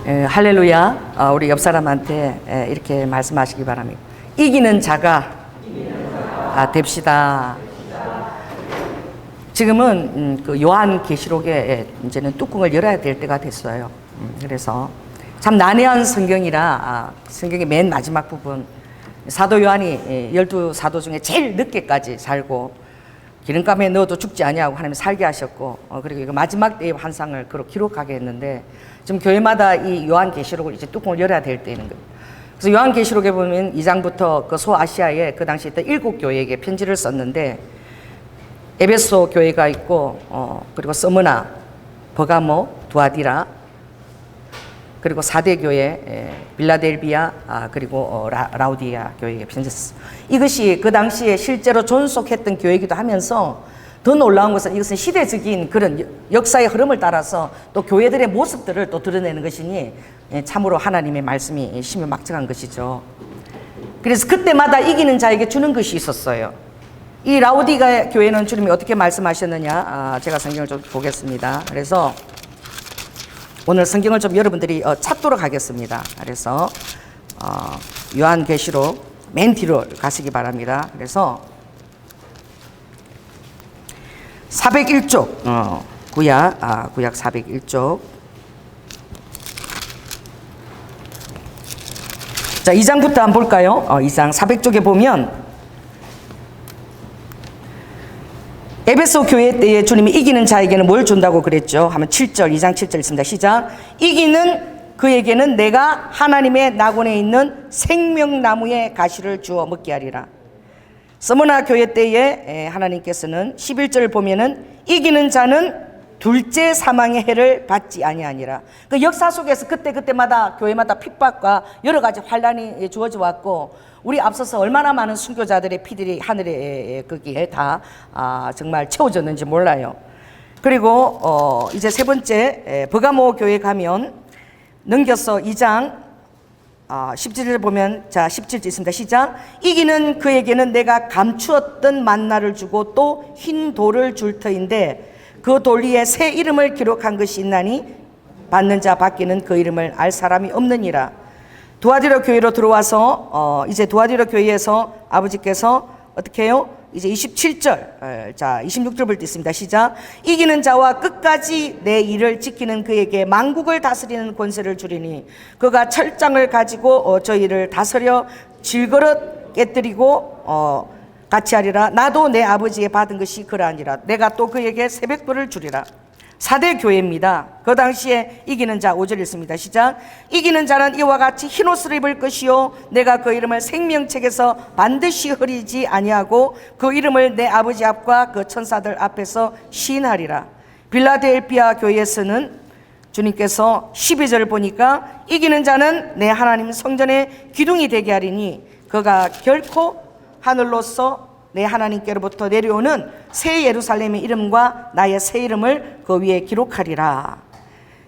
할렐루야. 우리 옆 사람한테 이렇게 말씀하시기 바랍니다. 이기는 자가 됩시다. 지금은 그 요한계시록에 이제는 뚜껑을 열어야 될 때가 됐어요. 그래서 참 난해한 성경이라 성경의 맨 마지막 부분, 사도 요한이 12사도 중에 제일 늦게까지 살고 기름감에 넣어도 죽지 아니하고 하나님이 살게 하셨고, 그리고 이거 마지막 때의 환상을 그렇게 기록하게 했는데, 지금 교회마다 이 요한계시록을 이제 뚜껑을 열어야 될 때는 거예요. 그래서 요한계시록에 보면 2장부터 그 소아시아에 그 당시 있던 7교회에게 편지를 썼는데, 에베소 교회가 있고, 그리고 스무나, 버가모, 두아디라, 그리고 4대 교회, 빌라델비아, 그리고 라우디아 교회에 편지했어요. 이것이 그 당시에 실제로 존속했던 교회이기도 하면서, 더 놀라운 것은 이것은 시대적인 그런 역사의 흐름을 따라서 또 교회들의 모습들을 또 드러내는 것이니 참으로 하나님의 말씀이 심연막정한 것이죠. 그래서 그때마다 이기는 자에게 주는 것이 있었어요. 이 라우디가 교회는 주님이 어떻게 말씀하셨느냐, 제가 성경을 좀 보겠습니다. 그래서 오늘 성경을 좀 여러분들이 찾도록 하겠습니다. 그래서 요한계시록 맨 뒤로 가시기 바랍니다. 그래서 401쪽 구약 401쪽. 자, 2장부터 한번 볼까요? 2장 400쪽에 보면 에베소 교회 때에 주님이 이기는 자에게는 뭘 준다고 그랬죠? 하면 7절, 2장 7절 있습니다. 시작. 이기는 그에게는 내가 하나님의 낙원에 있는 생명나무의 가시를 주어 먹게 하리라. 스무나 교회 때에 하나님께서는 11절을 보면은 이기는 자는 둘째 사망의 해를 받지 아니하니라. 그 역사 속에서 그때마다 교회마다 핍박과 여러 가지 환란이 주어져 왔고, 우리 앞서서 얼마나 많은 순교자들의 피들이 하늘에 거기에 다 정말 채워졌는지 몰라요. 그리고 이제 세 번째, 버가모 교회 가면 넘겨서 2장 17절을 보면, 자 17절 있습니다. 시작. 이기는 그에게는 내가 감추었던 만나를 주고 또 흰 돌을 줄 터인데 그 돌 위에 새 이름을 기록한 것이 있나니 받는 자 밖에는 그 이름을 알 사람이 없느니라. 두아디라 교회로 들어와서 이제 두아디라 교회에서 아버지께서 어떻게 해요? 이제 27절, 자 26절 볼 때 있습니다. 시작. 이기는 자와 끝까지 내 일을 지키는 그에게 만국을 다스리는 권세를 주리니 그가 철장을 가지고 저희를 다스려 질그릇 깨뜨리고 같이 하리라. 나도 내 아버지의 받은 것이 그러하니라. 내가 또 그에게 새벽불을 주리라. 4대 교회입니다. 그 당시에 이기는 자 5절 있습니다. 시작. 이기는 자는 이와 같이 흰옷을 입을 것이요 내가 그 이름을 생명책에서 반드시 흐리지 아니하고 그 이름을 내 아버지 앞과 그 천사들 앞에서 시인하리라. 빌라델비아 교회에서는 주님께서 12절을 보니까 이기는 자는 내 하나님 성전의 기둥이 되게 하리니 그가 결코 하늘로서 내 하나님께로부터 내려오는 새 예루살렘의 이름과 나의 새 이름을 그 위에 기록하리라.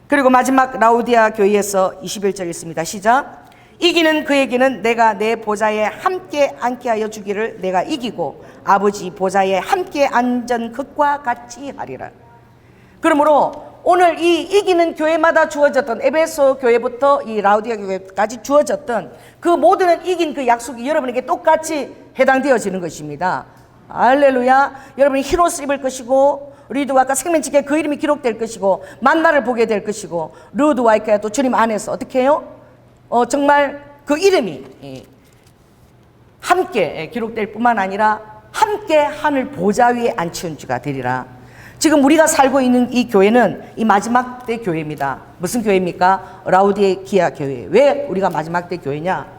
그리고 마지막 라우디아 교회에서 21절 있습니다. 시작. 이기는 그에게는 내가 내 보좌에 함께 앉게 하여 주기를 내가 이기고 아버지 보좌에 함께 앉은 것과 같이 하리라. 그러므로 오늘 이 이기는 교회마다 주어졌던, 에베소 교회부터 이 라우디아 교회까지 주어졌던 그 모든 이긴 그 약속이 여러분에게 똑같이 해당되어지는 것입니다. 할렐루야. 여러분이 흰옷을 입을 것이고, 우리도 아까 생명책에 그 이름이 기록될 것이고, 만나를 보게 될 것이고, 루드와 이케야 또 주님 안에서 어떻게 해요? 정말 그 이름이 함께 기록될 뿐만 아니라 함께 하늘 보좌 위에 앉힌 주가 되리라. 지금 우리가 살고 있는 이 교회는 이 마지막 때 교회입니다. 무슨 교회입니까? 라우디게아 교회. 왜 우리가 마지막 때 교회냐?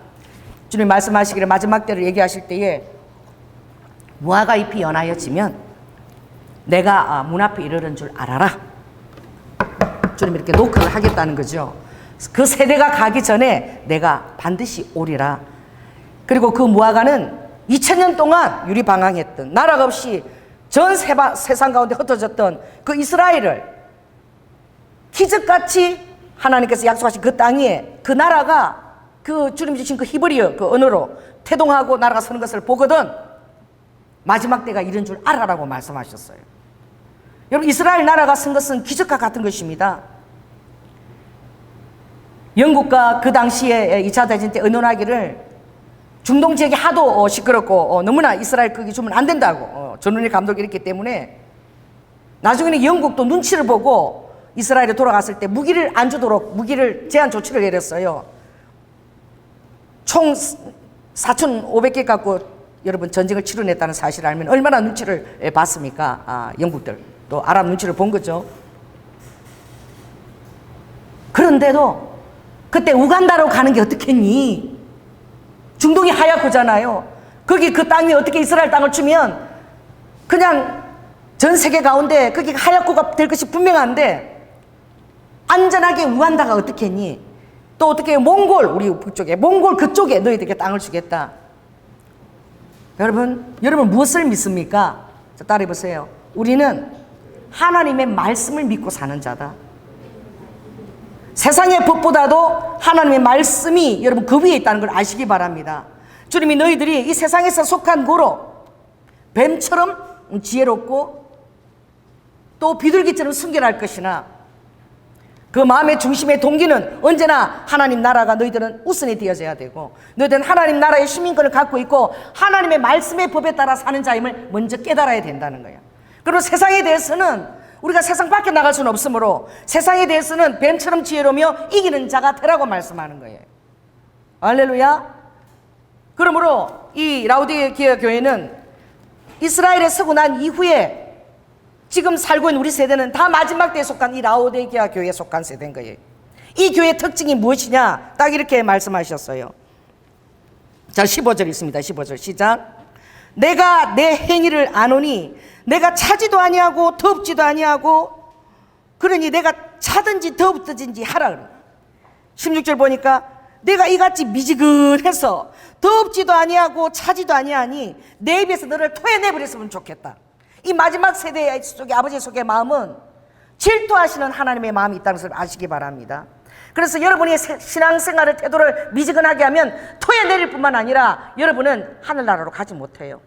주님 말씀하시기를 마지막 때를 얘기하실 때에 무화과 잎이 연하여지면 내가 문 앞에 이르는 줄 알아라. 주님 이렇게 노크를 하겠다는 거죠. 그 세대가 가기 전에 내가 반드시 오리라. 그리고 그 무화과는 2000년 동안 유리방황했던, 나라가 없이 전 세상 가운데 흩어졌던 그 이스라엘을 기적같이 하나님께서 약속하신 그 땅 위에 그 나라가 그 주님 주신 그 히브리어 그 언어로 태동하고 나라가 서는 것을 보거든 마지막 때가 이른 줄 알아라고 말씀하셨어요. 여러분, 이스라엘 나라가 선 것은 기적과 같은 것입니다. 영국과 그 당시에 2차 대전 때 의논하기를 중동 지역이 하도 시끄럽고 너무나 이스라엘 거기 주면 안 된다고 전원일 감독이 이랬기 때문에 나중에는 영국도 눈치를 보고 이스라엘에 돌아갔을 때 무기를 안 주도록 무기를 제한 조치를 내렸어요. 총 4,500개 갖고 여러분 전쟁을 치러냈다는 사실을 알면 얼마나 눈치를 봤습니까? 영국들 또 아랍 눈치를 본 거죠. 그런데도 그때 우간다로 가는 게 어떻겠니? 중동이 하얗고잖아요. 거기 그 땅 위에 어떻게 이스라엘 땅을 주면 그냥 전 세계 가운데 그게 하얗고가 될 것이 분명한데 안전하게 우간다가 어떻겠니? 또 어떻게 몽골 우리 북쪽에 몽골 그쪽에 너희들에게 땅을 주겠다. 여러분 무엇을 믿습니까? 자, 따라해보세요. 우리는 하나님의 말씀을 믿고 사는 자다. 세상의 법보다도 하나님의 말씀이 여러분 그 위에 있다는 걸 아시기 바랍니다. 주님이 너희들이 이 세상에서 속한 고로 뱀처럼 지혜롭고 또 비둘기처럼 순결할 것이나 그 마음의 중심의 동기는 언제나 하나님 나라가 너희들은 우선이 되어져야 되고 너희들은 하나님 나라의 시민권을 갖고 있고 하나님의 말씀의 법에 따라 사는 자임을 먼저 깨달아야 된다는 거예요. 그리고 세상에 대해서는 우리가 세상 밖에 나갈 수는 없으므로 세상에 대해서는 뱀처럼 지혜로우며 이기는 자가 되라고 말씀하는 거예요. 할렐루야. 그러므로 이 라오디게아 교회는 이스라엘에 서고 난 이후에 지금 살고 있는 우리 세대는 다 마지막 때에 속한 이 라오디게아 교회에 속한 세대인 거예요. 이 교회의 특징이 무엇이냐? 딱 이렇게 말씀하셨어요. 자, 15절 있습니다. 15절 시작. 내가 내 행위를 아노니 내가 차지도 아니하고 덥지도 아니하고 그러니 내가 차든지 덥든지 하라. 16절 보니까 내가 이같이 미지근해서 덥지도 아니하고 차지도 아니하니 내 입에서 너를 토해내버렸으면 좋겠다. 이 마지막 세대 속에 아버지 속의 마음은 질투하시는 하나님의 마음이 있다는 것을 아시기 바랍니다. 그래서 여러분이 신앙생활의 태도를 미지근하게 하면 토해내릴 뿐만 아니라 여러분은 하늘나라로 가지 못해요.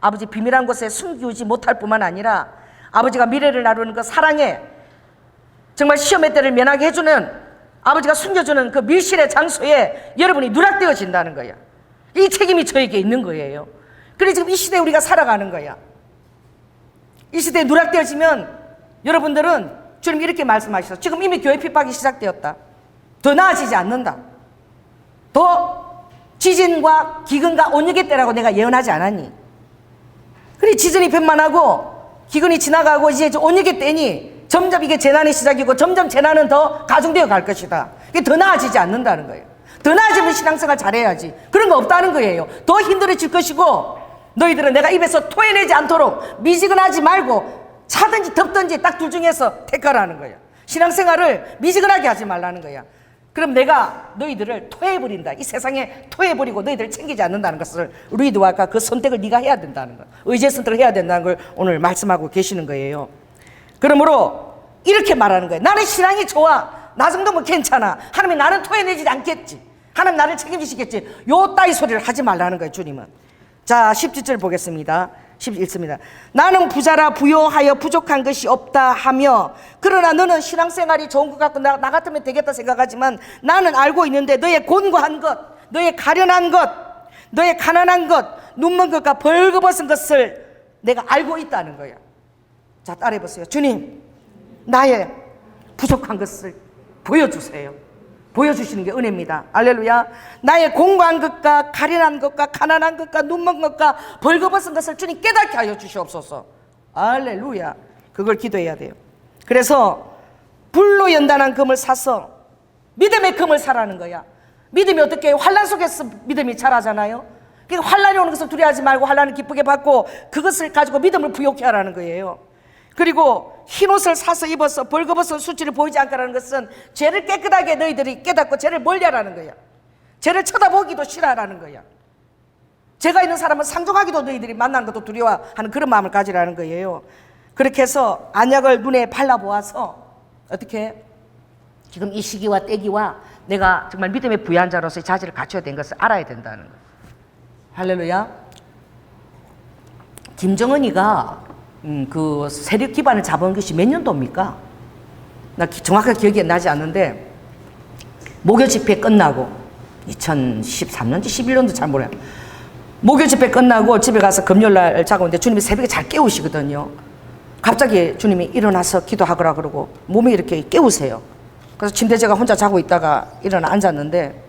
아버지 비밀한 곳에 숨기우지 못할 뿐만 아니라 아버지가 미래를 나누는 그 사랑에 정말 시험의 때를 면하게 해주는 아버지가 숨겨주는 그 밀실의 장소에 여러분이 누락되어진다는 거야. 이 책임이 저에게 있는 거예요. 그래 지금 이 시대에 우리가 살아가는 거야. 이 시대에 누락되어지면 여러분들은 주님 이렇게 말씀하셨어. 지금 이미 교회 핍박이 시작되었다. 더 나아지지 않는다. 더 지진과 기근과 온역의 때라고 내가 예언하지 않았니? 그래 지진이 빈만하고 기근이 지나가고 이제 온역의 때니 점점 이게 재난의 시작이고 점점 재난은 더 가중되어 갈 것이다. 이게 더 나아지지 않는다는 거예요. 더 나아지면 신앙생활 잘해야지. 그런 거 없다는 거예요. 더 힘들어질 것이고 너희들은 내가 입에서 토해내지 않도록 미지근하지 말고 차든지 덥든지 딱 둘 중에서 택하라는 거예요. 신앙생활을 미지근하게 하지 말라는 거야. 그럼 내가 너희들을 토해버린다. 이 세상에 토해버리고 너희들을 챙기지 않는다는 것을 루이드와 아까 그 선택을 네가 해야 된다는 거, 의지의 선택을 해야 된다는 걸 오늘 말씀하고 계시는 거예요. 그러므로 이렇게 말하는 거예요. 나는 신앙이 좋아. 나 정도면 괜찮아. 하나님이 나는 토해내지 않겠지. 하나님 나를 책임지시겠지. 요 따위 소리를 하지 말라는 거예요. 주님은. 자 17절 보겠습니다. 11습니다. 나는 부자라 부요하여 부족한 것이 없다 하며 그러나 너는 신앙생활이 좋은 것 같고 나 같으면 되겠다 생각하지만 나는 알고 있는데 너의 곤고한 것, 너의 가련한 것, 너의 가난한 것, 눈먼 것과 벌거벗은 것을 내가 알고 있다는 거야. 자 따라해보세요. 주님 나의 부족한 것을 보여주세요. 보여주시는 게 은혜입니다. 할렐루야. 나의 공고한 것과 가련한 것과 가난한 것과 눈먼 것과 벌거벗은 것을 주님 깨닫게 하여 주시옵소서. 할렐루야. 그걸 기도해야 돼요. 그래서 불로 연단한 금을 사서 믿음의 금을 사라는 거야. 믿음이 어떻게 해요? 환난 속에서 믿음이 자라잖아요. 그러니까 환난이 오는 것을 두려워하지 말고 환난을 기쁘게 받고 그것을 가지고 믿음을 부욕해 하라는 거예요. 그리고 흰옷을 사서 입어서 벌거벗은 수치를 보이지 않게 하라는 것은 죄를 깨끗하게 너희들이 깨닫고 죄를 멀리하라는 거야. 죄를 쳐다보기도 싫어하라는 거야. 죄가 있는 사람은 상종하기도 너희들이 만나는 것도 두려워하는 그런 마음을 가지라는 거예요. 그렇게 해서 안약을 눈에 발라보아서 어떻게 지금 이 시기와 때기와 내가 정말 믿음의 부유한 자로서의 자질을 갖춰야 된 것을 알아야 된다는 거예요. 할렐루야. 김정은이가 그 세력 기반을 잡은 것이 몇 년도입니까? 나 정확하게 기억이 나지 않는데 목요 집회 끝나고 2013년인지 11년도 잘 모르겠어요. 목요 집회 끝나고 집에 가서 금요일날 자고 있는데 주님이 새벽에 잘 깨우시거든요. 갑자기 주님이 일어나서 기도하거라 그러고 몸이 이렇게 깨우세요. 그래서 침대 제가 혼자 자고 있다가 일어나 앉았는데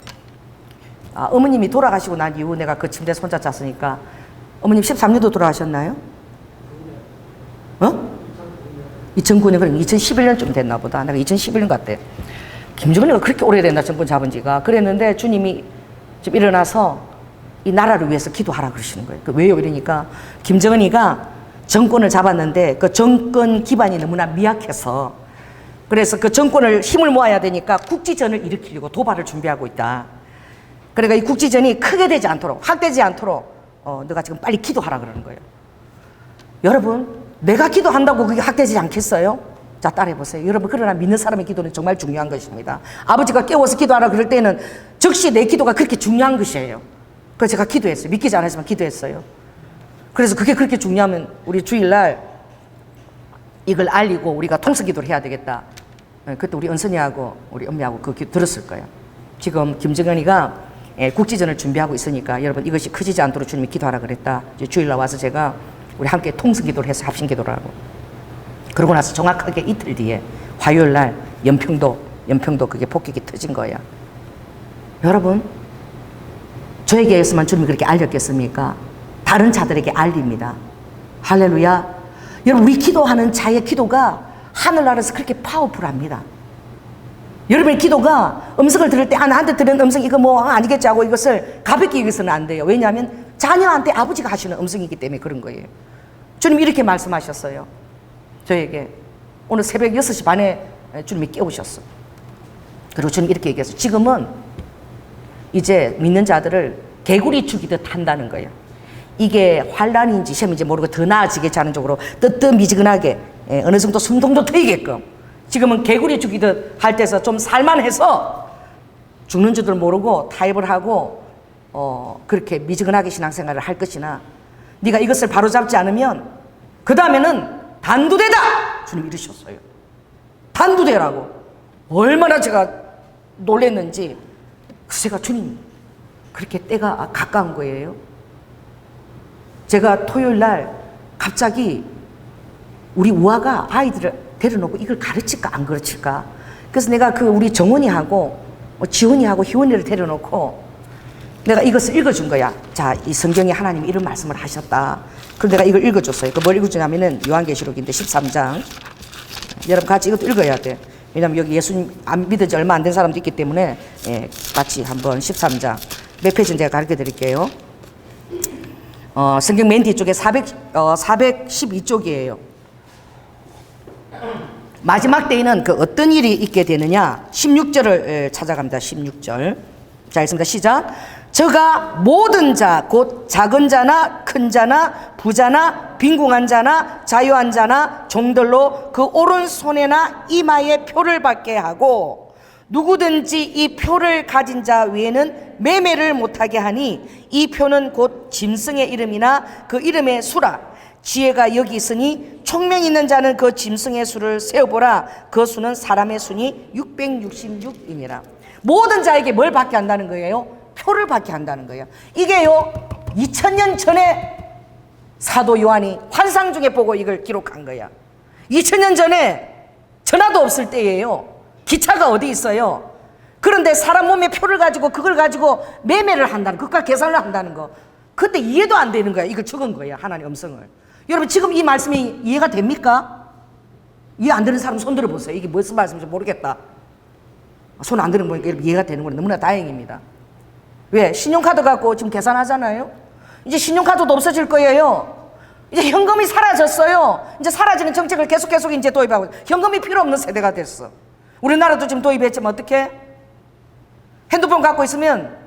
어머님이 돌아가시고 난 이후 내가 그 침대에서 혼자 잤으니까 어머님 13년도 돌아가셨나요? 2009년, 그럼 2011년쯤 됐나 보다. 내가 2011년 같대. 김정은이가 그렇게 오래됐나 정권 잡은 지가. 그랬는데 주님이 좀 일어나서 이 나라를 위해서 기도하라 그러시는 거예요. 왜요? 이러니까 김정은이가 정권을 잡았는데 그 정권 기반이 너무나 미약해서 그래서 그 정권을 힘을 모아야 되니까 국지전을 일으키려고 도발을 준비하고 있다. 그러니까 이 국지전이 크게 되지 않도록, 확대되지 않도록 너가 지금 빨리 기도하라 그러는 거예요. 여러분, 내가 기도한다고 그게 확대되지 않겠어요? 자, 따라해보세요. 여러분, 그러나 믿는 사람의 기도는 정말 중요한 것입니다. 아버지가 깨워서 기도하라 그럴 때는 즉시 내 기도가 그렇게 중요한 것이에요. 그래서 제가 기도했어요. 믿기지 않았지만 기도했어요. 그래서 그게 그렇게 중요하면 우리 주일날 이걸 알리고 우리가 통성 기도를 해야 되겠다. 그때 우리 은선이하고 우리 엄미하고 그 기도 들었을 거예요. 지금 김정은이가 국지전을 준비하고 있으니까 여러분 이것이 커지지 않도록 주님이 기도하라 그랬다. 이제 주일날 와서 제가 우리 함께 통성 기도를 해서 합심 기도를 하고 그러고 나서 정확하게 이틀 뒤에 화요일날 연평도 그게 폭격이 터진 거예요. 여러분, 저에게서만 주님이 그렇게 알렸겠습니까? 다른 자들에게 알립니다. 할렐루야. 여러분, 우리 기도하는 자의 기도가 하늘나라에서 그렇게 파워풀합니다. 여러분의 기도가 음성을 들을 때 나한테 들은 음성 이거 뭐 아니겠지 하고 이것을 가볍게 여기서는 안 돼요. 왜냐하면 자녀한테 아버지가 하시는 음성이기 때문에 그런 거예요. 주님이 이렇게 말씀하셨어요. 저에게 오늘 새벽 6시 반에 주님이 깨우셨어. 그리고 주님이 이렇게 얘기했어요. 지금은 이제 믿는 자들을 개구리 죽이듯 한다는 거예요. 이게 환란인지 시험인지 모르고 더 나아지게 자는 쪽으로 뜨뜻미지근하게 어느 정도 숨통도 트이게끔 지금은 개구리 죽이듯 할 때서 좀 살만해서 죽는 줄도 모르고 타협을 하고 그렇게 미지근하게 신앙생활을 할 것이나 네가 이것을 바로잡지 않으면 그 다음에는 단두대다! 주님 이러셨어요. 단두대라고. 얼마나 제가 놀랬는지 제가 주님 그렇게 때가 가까운 거예요. 제가 토요일날 갑자기 우리 우아가 아이들을 데려놓고 이걸 가르칠까 안 가르칠까. 그래서 내가 그 우리 정원이하고 지원이하고 희원이를 데려놓고 내가 이것을 읽어준 거야. 자, 이 성경에 하나님이 이런 말씀을 하셨다. 그래서 내가 이걸 읽어줬어요. 그 뭘 읽어주냐면은 요한계시록인데 13장. 여러분 같이 이것도 읽어야 돼. 왜냐면 여기 예수님 안 믿은 지 얼마 안 된 사람도 있기 때문에 같이 한번 13장 몇 페이지는 제가 가르쳐 드릴게요. 성경 맨 뒤쪽에 412쪽이에요. 마지막 때에는 그 어떤 일이 있게 되느냐 16절을 찾아갑니다. 16절. 자, 읽습니다. 시작. 저가 모든 자, 곧 작은 자나 큰 자나 부자나 빈궁한 자나 자유한 자나 종들로 그 오른손에나 이마에 표를 받게 하고 누구든지 이 표를 가진 자 외에는 매매를 못하게 하니 이 표는 곧 짐승의 이름이나 그 이름의 수라. 지혜가 여기 있으니 총명 있는 자는 그 짐승의 수를 세어보라. 그 수는 사람의 수니 666이니라. 모든 자에게 뭘 받게 한다는 거예요? 표를 받게 한다는 거예요. 이게요 2000년 전에 사도 요한이 환상 중에 보고 이걸 기록한 거야. 2000년 전에 전화도 없을 때예요. 기차가 어디 있어요? 그런데 사람 몸에 표를 가지고 그걸 가지고 매매를 한다는 그것과 계산을 한다는 거. 그때 이해도 안 되는 거야. 이걸 적은 거야. 하나님 음성을. 여러분 지금 이 말씀이 이해가 됩니까? 이해 안 되는 사람 손 들어보세요. 이게 무슨 말씀인지 모르겠다. 손 안 드는 거 보니까 이해가 되는 건 너무나 다행입니다. 왜? 신용카드 갖고 지금 계산하잖아요. 이제 신용카드도 없어질 거예요. 이제 현금이 사라졌어요. 이제 사라지는 정책을 계속 이제 도입하고 현금이 필요 없는 세대가 됐어. 우리나라도 지금 도입했지만 어떻게? 핸드폰 갖고 있으면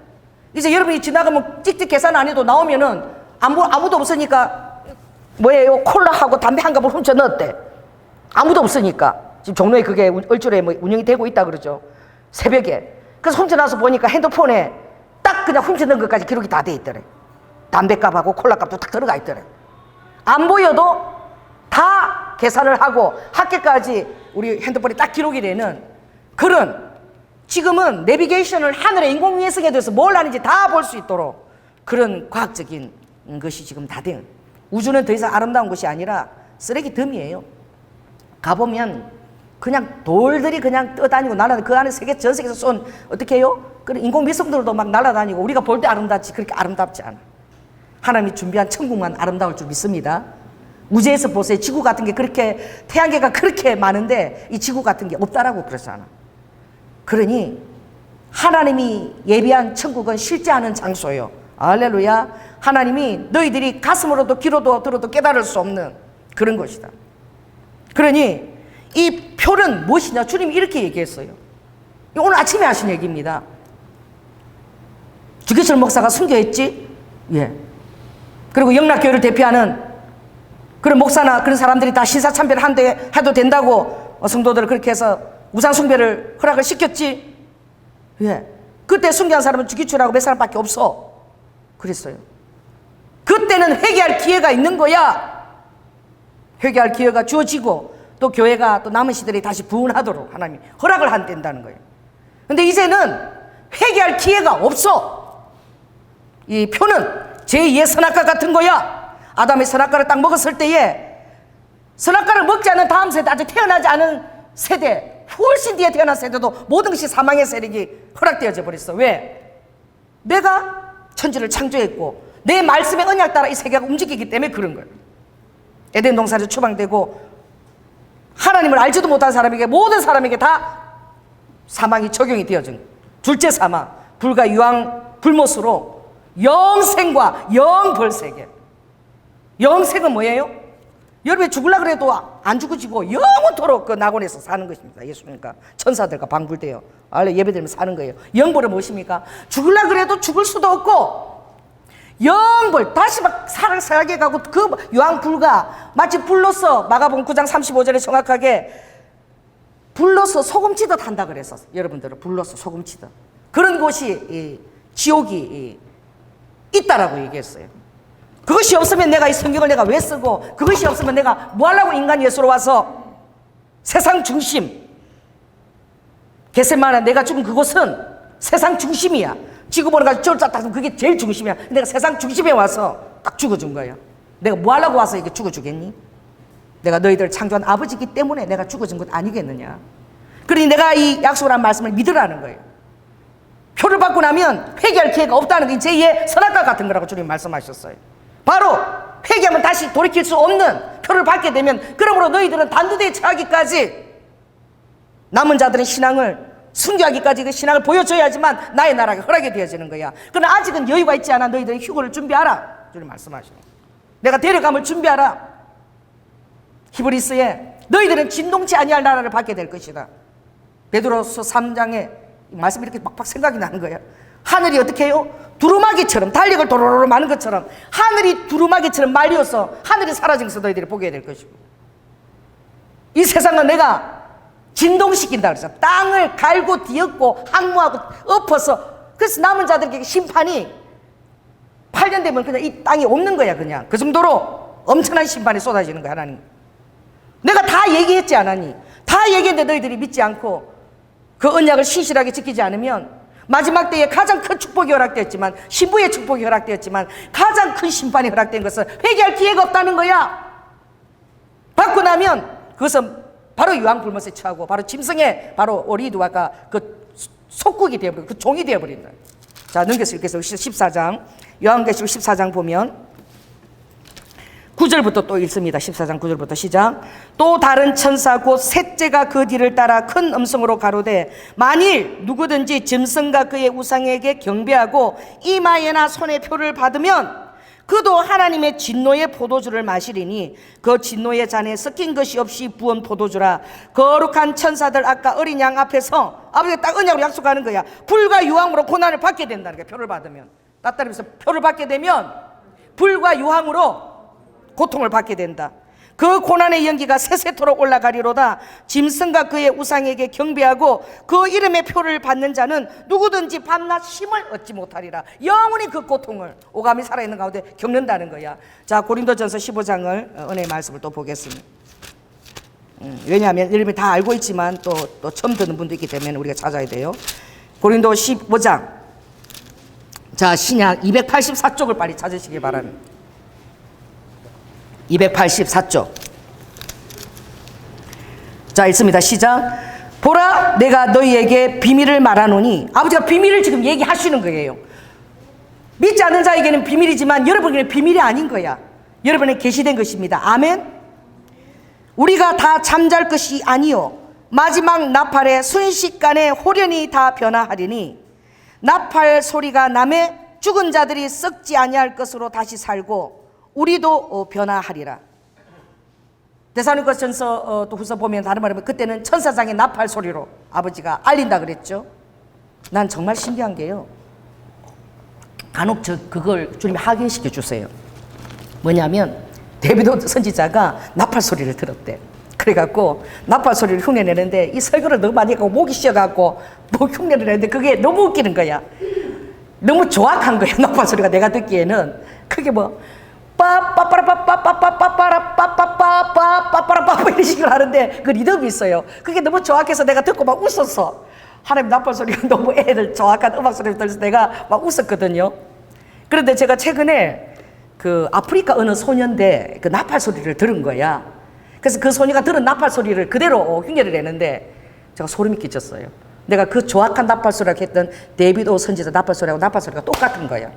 이제 여러분이 지나가면 찍찍 계산 안 해도 나오면은 아무도 없으니까 뭐예요? 콜라하고 담배 한 갑을 훔쳐 넣었대. 아무도 없으니까. 지금 종로에 그게 얼주에 뭐 운영이 되고 있다 그러죠. 새벽에. 그래서 훔쳐나서 보니까 핸드폰에 딱 그냥 훔쳐넣은 것까지 기록이 다 돼 있더래. 담배값하고 콜라값도 딱 들어가 있더래. 안 보여도 다 계산을 하고 학교까지 우리 핸드폰에 딱 기록이 되는 그런 지금은 내비게이션을 하늘에 인공위성에 대해서 뭘 하는지 다 볼 수 있도록 그런 과학적인 것이 지금 다 된. 우주는 더 이상 아름다운 것이 아니라 쓰레기 덤이에요. 가보면 그냥 돌들이 그냥 떠다니고 날아다니고 그 안에 전 세계에서 쏜 어떻게 해요? 그런 인공위성들도 막 날아다니고 우리가 볼 때 아름답지 그렇게 아름답지 않아. 하나님이 준비한 천국만 아름다울 줄 믿습니다. 우주에서 보세요. 지구 같은 게 그렇게 태양계가 그렇게 많은데 이 지구 같은 게 없다라고 그러잖아. 그러니 하나님이 예비한 천국은 실제 하는 장소예요. 할렐루야. 하나님이 너희들이 가슴으로도 귀로도 들어도 깨달을 수 없는 그런 것이다. 그러니 이 표는 무엇이냐? 주님이 이렇게 얘기했어요. 오늘 아침에 하신 얘기입니다. 주기철 목사가 순교했지? 예. 그리고 영락교회를 대표하는 그런 목사나 그런 사람들이 다 신사참배를 한데 해도 된다고 성도들을 그렇게 해서 우상숭배를 허락을 시켰지? 예. 그때 순교한 사람은 주기철하고 몇 사람밖에 없어. 그랬어요. 그때는 회개할 기회가 있는 거야. 회개할 기회가 주어지고 또 교회가 또 남은 시들이 다시 부흥하도록 하나님이 허락을 한다는 거예요. 근데 이제는 회개할 기회가 없어. 이 표는 제2의 선악과 같은 거야. 아담이 선악과를 딱 먹었을 때에 선악과를 먹지 않은 다음 세대, 아직 태어나지 않은 세대, 훨씬 뒤에 태어난 세대도 모든 것이 사망의 세력이 허락되어져 버렸어. 왜? 내가 천지를 창조했고 내 말씀의 언약 따라 이 세계가 움직이기 때문에 그런 거예요. 에덴 동산에서 추방되고 하나님을 알지도 못한 사람에게 모든 사람에게 다 사망이 적용이 되어진 거예요. 둘째 사망, 불과 유황 불못으로 영생과 영벌세계. 영생은 뭐예요? 여러분이 죽으려고 그래도 안 죽어지고 영원토록 그 낙원에서 사는 것입니다. 예수님과 천사들과 방불대요. 예배드리면 사는 거예요. 영벌은 무엇입니까? 죽으려고 그래도 죽을 수도 없고 영벌 다시 막 살아게 가고 그 유황불가 마치 불로서 마가복음 9장 35절에 정확하게 불로서 소금치듯 한다 그랬었어요. 여러분들은 불로서 소금치듯 그런 곳이 지옥이 있다라고 얘기했어요. 그것이 없으면 내가 이 성경을 내가 왜 쓰고 그것이 없으면 내가 뭐 하려고 인간 예수로 와서 세상 중심 겟세마네 내가 죽은 그곳은 세상 중심이야. 지구 보는 가지고 쫄딱 딱 그게 제일 중심이야. 내가 세상 중심에 와서 딱 죽어준 거예요. 내가 뭐 하려고 와서 이렇게 죽어주겠니? 내가 너희들 창조한 아버지이기 때문에 내가 죽어준 것 아니겠느냐. 그러니 내가 이 약속을 한 말씀을 믿으라는 거예요. 표를 받고 나면 회개할 기회가 없다는 게 제2의 선악과 같은 거라고 주님 말씀하셨어요. 바로 회개하면 다시 돌이킬 수 없는 표를 받게 되면 그러므로 너희들은 단두대에 처하기까지 남은 자들은 신앙을 순교하기까지 그 신앙을 보여줘야지만 나의 나라가 허락이 되어지는 거야. 그러나 아직은 여유가 있지 않아. 너희들은 휴거를 준비하라. 주님 말씀하시네. 내가 데려감을 준비하라. 히브리스에 너희들은 진동치 아니할 나라를 받게 될 것이다. 베드로서 3장에 말씀이 이렇게 막막 생각이 나는 거야. 하늘이 어떻게 해요? 두루마기처럼 달력을 도로로 마는 것처럼 하늘이 두루마기처럼 말려서 하늘이 사라진 것을 너희들이 보게 될 것이고 이 세상은 내가 진동시킨다 그랬어. 땅을 갈고 뒤엎고 항무하고 엎어서 그래서 남은 자들에게 심판이 8년 되면 그냥 이 땅이 없는 거야. 그냥 그 정도로 엄청난 심판이 쏟아지는 거야. 하나님 내가 다 얘기했지 않았니? 다 얘기했는데 너희들이 믿지 않고 그 언약을 신실하게 지키지 않으면 마지막 때에 가장 큰 축복이 허락되었지만 신부의 축복이 허락되었지만 가장 큰 심판이 허락된 것은 회개할 기회가 없다는 거야. 받고 나면 그것은 바로 유황불못에 처하고 바로 짐승의 바로 오리두아가 그 속국이 되어버린 그 종이 되어버린다. 자 넘겨서 읽겠습니다. 14장 요한계시록 14장 보면 9절부터 또 읽습니다. 14장 9절부터 시작. 또 다른 천사 곧 셋째가 그 뒤를 따라 큰 음성으로 가로되 만일 누구든지 짐승과 그의 우상에게 경배하고 이마에나 손에 표를 받으면 그도 하나님의 진노의 포도주를 마시리니 그 진노의 잔에 섞인 것이 없이 부은 포도주라. 거룩한 천사들 아까 어린 양 앞에서 아버지가 딱 언약으로 약속하는 거야. 불과 유황으로 고난을 받게 된다는 거야. 표를 받으면 따따르면서 표를 받게 되면 불과 유황으로 고통을 받게 된다. 그 고난의 연기가 세세토록 올라가리로다. 짐승과 그의 우상에게 경배하고 그 이름의 표를 받는 자는 누구든지 밤낮 쉼을 얻지 못하리라. 영원히 그 고통을 오감이 살아있는 가운데 겪는다는 거야. 자 고린도전서 15장을 은혜의 말씀을 또 보겠습니다. 왜냐하면 여러분이 다 알고 있지만 또 처음 듣는 분도 있기 때문에 우리가 찾아야 돼요. 고린도 15장. 자, 신약 284쪽을 빨리 찾으시기 바랍니다. 284쪽. 자, 있습니다. 시작. 보라, 내가 너희에게 비밀을 말하노니. 아버지가 비밀을 지금 얘기하시는 거예요. 믿지 않는 자에게는 비밀이지만 여러분에게는 비밀이 아닌 거야. 여러분에게 계시된 것입니다. 아멘. 우리가 다 잠잘 것이 아니요 마지막 나팔에 순식간에 홀연히 다 변화하리니 나팔 소리가 나매 죽은 자들이 썩지 아니할 것으로 다시 살고 우리도 변화하리라. 데살로니가전서 또 후서 보면 다른 말하면 그때는 천사장의 나팔 소리로 아버지가 알린다 그랬죠. 난 정말 신기한 게요, 간혹 그걸 주님이 확인시켜 주세요. 뭐냐면 데비도 선지자가 나팔 소리를 들었대. 그래갖고 나팔 소리를 흉내내는데 이 설교를 너무 많이 하고 목이 쉬어갖고 목 흉내를 내는데 그게 너무 웃기는 거야. 너무 정확한 거야. 나팔 소리가 내가 듣기에는 그게 뭐 빠빠라빠빠빠빠빠빠빠빠빠빠빠빠빠 이런 식으로 하는데 그 리듬이 있어요. 그게 너무 정확해서 내가 듣고 막 웃었어. 하나님 나팔 소리가 너무 애들 정확한 음악 소리를 들려서 내가 막 웃었거든요. 그런데 제가 최근에 그 아프리카 어느 소년대 그 나팔 소리를 들은 거야. 그래서 그 소녀가 들은 나팔 소리를 그대로 흉내를 내는데 제가 소름이 끼쳤어요. 내가 그 정확한 나팔 소리라고 했던 데이비드 선지자 나팔 소리하고 나팔 소리가 똑같은 거야.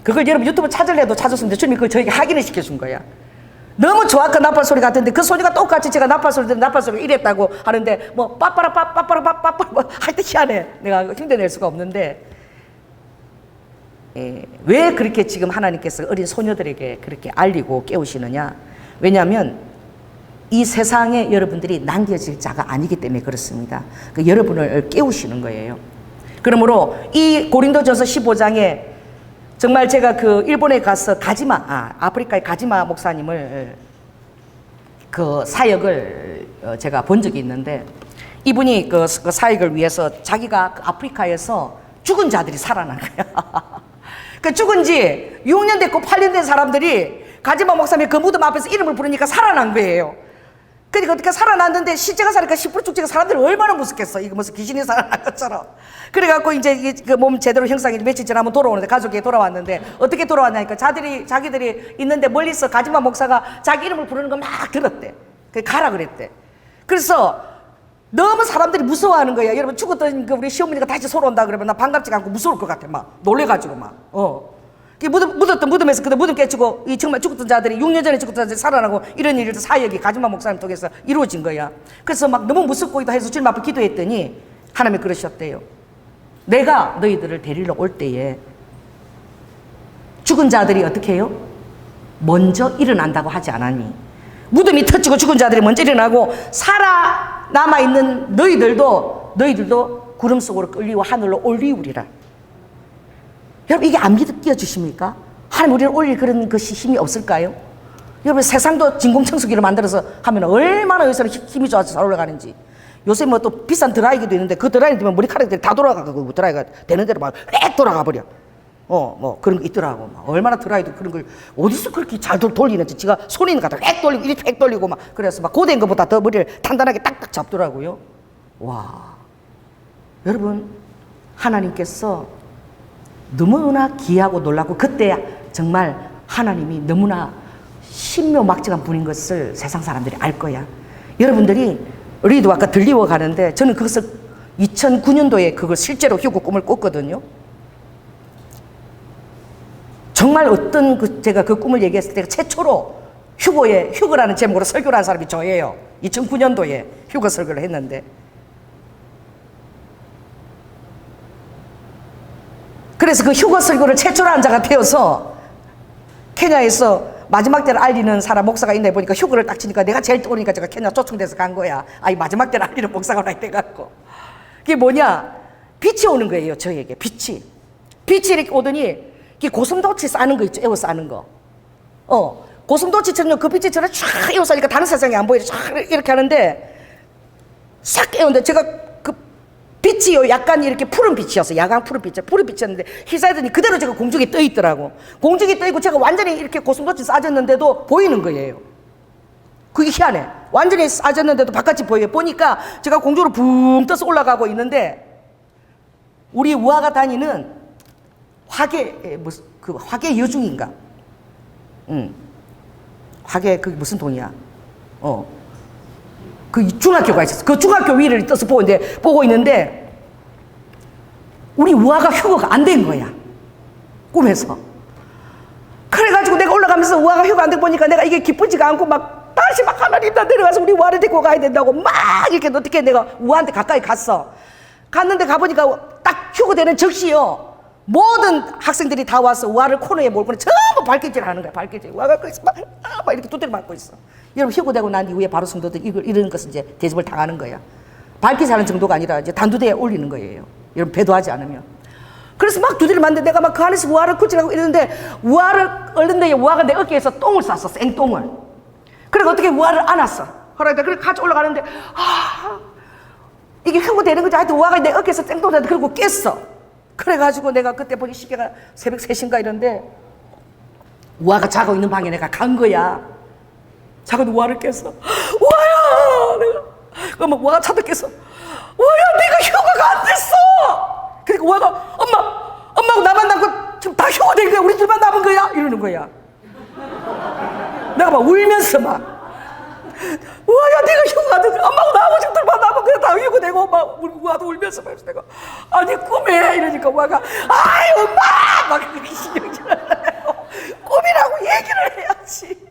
그걸 여러분 유튜브 찾으려도 찾았는데 주님이 그걸 저에게 확인을 시켜준 거야. 너무 정확한 나팔 소리 같은데 그 소리가 똑같이 제가 나팔 소리 듣는 나팔 소리가 이랬다고 하는데 뭐 빠빠라 빠빠라 빠빠라 뭐 하여튼 희한해. 내가 흉내낼 수가 없는데 왜 그렇게 지금 하나님께서 어린 소녀들에게 그렇게 알리고 깨우시느냐? 왜냐하면 이 세상에 여러분들이 남겨질 자가 아니기 때문에 그렇습니다. 그 여러분을 깨우시는 거예요. 그러므로 이 고린도전서 15장에 정말 제가 그 일본에 가서 아프리카의 가지마 목사님을 그 사역을 제가 본 적이 있는데 이분이 그 사역을 위해서 자기가 그 아프리카에서 죽은 자들이 살아난 거야. 그 죽은 지 6년 됐고 8년 된 사람들이 가지마 목사님의 그 무덤 앞에서 이름을 부르니까 살아난 거예요. 그러니까 어떻게 살아났는데 실제가 살니까 10% 죽지가 사람들이 얼마나 무섭겠어. 이거 무슨 귀신이 살아난 것처럼. 그래갖고 이제 그 몸 제대로 형상이 며칠 지나면 돌아오는데 가족이 돌아왔는데 어떻게 돌아왔냐니까 자기들이 있는데 멀리서 가지마 목사가 자기 이름을 부르는 거 막 들었대. 가라 그랬대. 그래서 너무 사람들이 무서워하는 거야. 여러분 죽었던 그 우리 시어머니가 다시 서로 온다 그러면 나 반갑지가 않고 무서울 것 같아. 막 놀래가지고 막. 묻었던 무덤에서 그 무덤 깨치고 이 정말 죽었던 자들이 6년 전에 죽었던 자들이 살아나고 이런 일도 사역이 가지마 목사님 통해서 이루어진 거야. 그래서 막 너무 무섭고 해서 주님 앞에 기도했더니 하나님이 그러셨대요. 내가 너희들을 데리러 올 때에 죽은 자들이 어떻게 해요? 먼저 일어난다고 하지 않았니? 무덤이 터지고 죽은 자들이 먼저 일어나고 살아남아있는 너희들도 구름 속으로 끌리고 하늘로 올리우리라. 여러분 이게 안 믿겨주십니까? 하나님 우리를 올릴 그런 것이 힘이 없을까요? 여러분 세상도 진공청소기를 만들어서 하면 얼마나 요새는 힘이 좋아서 잘 올라가는지. 요새 뭐 또 비싼 드라이기도 있는데 그 드라이기 되면 머리카락들이 다 돌아가고 드라이가 되는 대로 막 획 돌아가 버려. 뭐 그런 거 있더라고. 막 얼마나 드라이도 그런 걸 어디서 그렇게 잘 돌리는지 지가 손이 있는 거 같아. 획 돌리고 이렇게 획 돌리고 막 그래서 막 고된 것보다 더 머리를 단단하게 딱딱 잡더라고요. 와, 여러분 하나님께서 너무나 귀하고 놀라고 그때 정말 하나님이 너무나 신묘막정한 분인 것을 세상 사람들이 알 거야. 여러분들이 우리도 아까 들리워 가는데 저는 그것을 2009년도에 그걸 실제로 휴거 꿈을 꿨거든요. 정말 어떤 제가 그 꿈을 얘기했을 때 최초로 휴거라는 제목으로 설교를 한 사람이 저예요. 2009년도에 휴거 설교를 했는데 그래서 그 휴거 설교를 최초로 한 자가 되어서 케냐에서 마지막 때를 알리는 사람 목사가 있네 보니까 휴거를 딱 치니까 내가 제일 떠오르니까 제가 케냐 초청돼서 간 거야. 이 마지막 때를 알리는 목사가 나이 돼갖고 그게 뭐냐, 빛이 오는 거예요. 저에게 빛이 이렇게 오더니 이게 고슴도치 싸는 거 있죠. 에워 싸는 거. 고슴도치처럼 그 빛이처럼 쫙 에워 싸니까 다른 세상이 안 보이죠. 쫙 이렇게 하는데 싹 에웠는데 제가 그 빛이요 약간 이렇게 푸른 빛이었어요. 야광 푸른 빛이었는데 희사하더니 그대로 제가 공중에 떠 있더라고. 공중에 떠 있고 제가 완전히 이렇게 고슴도치 싸졌는데도 보이는 거예요. 그게 희한해. 완전히 싸졌는데도 바깥이 보여요. 보니까 제가 공중으로 붕 떠서 올라가고 있는데 우리 우아가 다니는 무슨 그 화계 여중인가? 화계 그 무슨 동이야? 그 중학교가 있었어. 그 중학교 위를 떠서 보고 있는데 우리 우아가 휴거가 안 된 거야. 꿈에서. 그래가지고 내가 올라가면서 우아가 휴가 안 돼 보니까 내가 이게 기쁘지가 않고 막 다시 막 하나님 다 내려가서 우리 우아를 데리고 가야 된다고 막 이렇게 어떻게 내가 우아한테 가까이 갔는데 가보니까 딱 휴거되는 적시요. 모든 학생들이 다 와서 우아를 코너에 몰고 전부 발길질 하는 거야. 발길질. 우아가 거기서 막 이렇게 두드려 맞고 있어. 여러분 휴거되고 난 이후에 바로 성도들 이런 것은 이제 대접을 당하는 거야. 발길질 하는 정도가 아니라 이제 단두대에 올리는 거예요. 여러분 배도하지 않으면. 그래서 막 두드려 맞는데 내가 막 그 안에서 우아를 굴질하고 이러는데 우아를 얼른데 우아가 내 어깨에서 똥을 쌌어. 생똥을. 그래서 어떻게 우아를 안았어. 그러니까 그래 같이 올라가는데 이게 휴거되는 거지. 하여튼 우아가 내 어깨에서 생똥을 쌌는데 그리고 깼어. 그래가지고 내가 그때 보니 시계가 새벽 3시인가 이런데 우아가 자고 있는 방에 내가 간 거야. 자고 우아를 깼어. 우아야! 내가 그러면 우아가 차도 깼어. 우아야, 내가 휴가가 안 됐어! 그러니까 우아가 엄마하고 나만 남고 지금 다 휴가된 거야. 우리 둘만 남은 거야? 이러는 거야. 내가 막 울면서 막 우아야, 내가 휴가 안 돼. 엄마하고 나하고 지금 둘만 남은 거야. 다 휴가되고 막 우아도 울면서 막 내가 아니 꿈에 이러니까 우아가 아이 엄마! 막 그렇게 신경질을 꿈이라고 얘기를 해야지.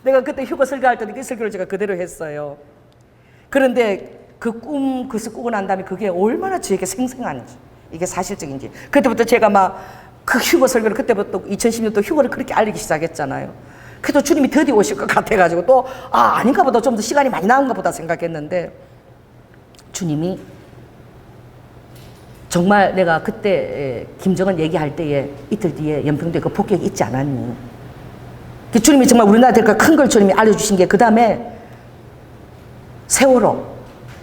내가 그때 휴가 설교할 때 그 설교를 제가 그대로 했어요. 그런데 그 꿈, 그것을 꾸고 난 다음에 그게 얼마나 저에게 생생한지, 이게 사실적인지. 그때부터 제가 막 그 휴거 설교를 그때부터 2010년도 휴거를 그렇게 알리기 시작했잖아요. 그래도 주님이 드디어 오실 것 같아가지고 또 아닌가 보다, 좀 더 시간이 많이 나온가 보다 생각했는데 주님이 정말 내가 그때 김정은 얘기할 때에 이틀 뒤에 연평도에 그 폭격이 있지 않았니? 주님이 정말 우리나라에 큰 걸 주님이 알려주신 게 그 다음에